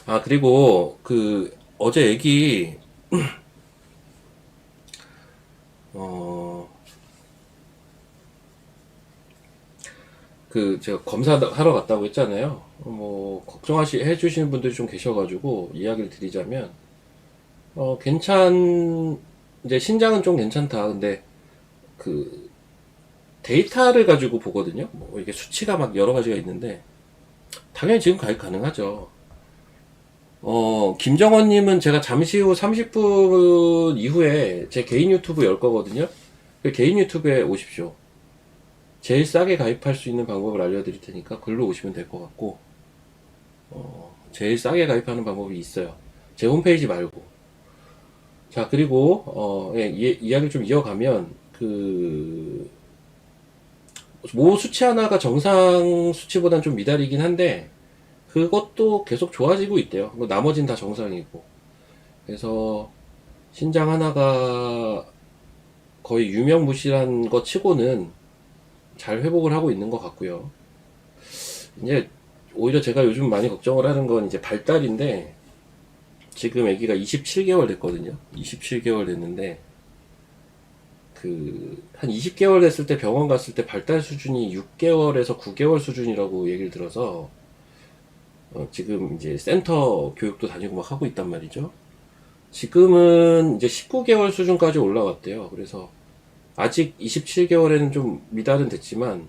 아, 그리고 어제 얘기 제가 검사하러 갔다고 했잖아요. 해주시는 분들이 좀 계셔가지고 이야기를 드리자면, 이제 신장은 좀 괜찮다. 근데 그 데이터를 가지고 보거든요. 뭐 이게 수치가 막 여러 가지가 있는데, 당연히 지금 가입 가능하죠. 김정원님은 제가 잠시 후 30분 이후에 제 개인 유튜브 열 거거든요. 그 개인 유튜브에 오십시오. 제일 싸게 가입할 수 있는 방법을 알려드릴 테니까 글로 오시면 될 것 같고, 제일 싸게 가입하는 방법이 있어요. 제 홈페이지 말고. 자, 그리고, 예, 이야기를 좀 이어가면, 모 수치 하나가 정상 수치보단 좀 미달이긴 한데, 그것도 계속 좋아지고 있대요. 뭐 나머진 다 정상이고. 그래서, 신장 하나가 거의 유명무실한 것 치고는 잘 회복을 하고 있는 것 같고요. 이제, 오히려 제가 요즘 많이 걱정을 하는 건 이제 발달인데, 지금 아기가 27개월 됐거든요. 27개월 됐는데, 한 20개월 됐을 때 병원 갔을 때 발달 수준이 6개월에서 9개월 수준이라고 얘기를 들어서, 지금 이제 센터 교육도 다니고 막 하고 있단 말이죠. 지금은 이제 19개월 수준까지 올라왔대요. 그래서 아직 27개월에는 좀 미달은 됐지만,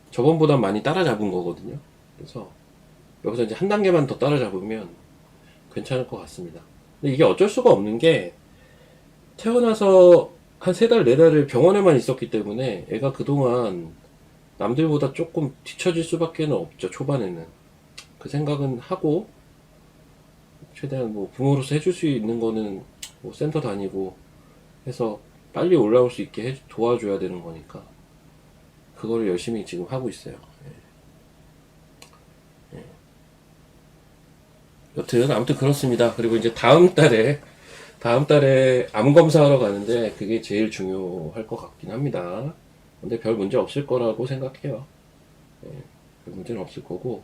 저번보다 많이 따라잡은 거거든요. 그래서 여기서 이제 한 단계만 더 따라잡으면 괜찮을 것 같습니다. 근데 이게 어쩔 수가 없는 게, 태어나서 한 3달, 4달을 병원에만 있었기 때문에 애가 그동안 남들보다 조금 뒤처질 수밖에 없죠, 초반에는. 그 생각은 하고, 최대한 뭐 부모로서 해줄 수 있는 거는 뭐 센터 다니고 해서 빨리 올라올 수 있게 도와줘야 되는 거니까. 그거를 열심히 지금 하고 있어요. 여튼, 아무튼 그렇습니다. 그리고 이제 다음 달에 암 검사하러 가는데 그게 제일 중요할 것 같긴 합니다. 근데 별 문제 없을 거라고 생각해요. 별 문제는 없을 거고.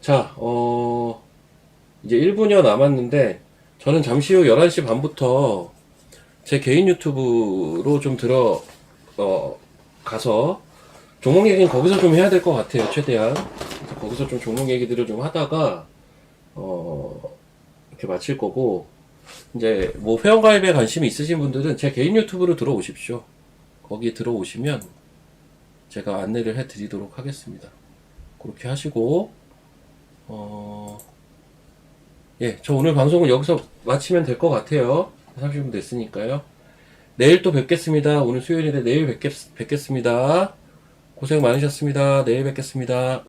자, 이제 1분여 남았는데, 저는 잠시 후 11시 반부터 제 개인 유튜브로 좀 가서, 종목 얘기는 거기서 좀 해야 될 것 같아요, 최대한. 그래서 거기서 좀 종목 얘기들을 좀 하다가, 이렇게 마칠 거고, 이제 뭐 회원가입에 관심이 있으신 분들은 제 개인 유튜브로 들어오십시오. 거기 들어오시면 제가 안내를 해드리도록 하겠습니다. 그렇게 하시고, 예, 저 오늘 방송은 여기서 마치면 될 것 같아요. 30분 됐으니까요. 내일 또 뵙겠습니다. 오늘 수요일인데 내일 뵙겠습니다. 고생 많으셨습니다. 내일 뵙겠습니다.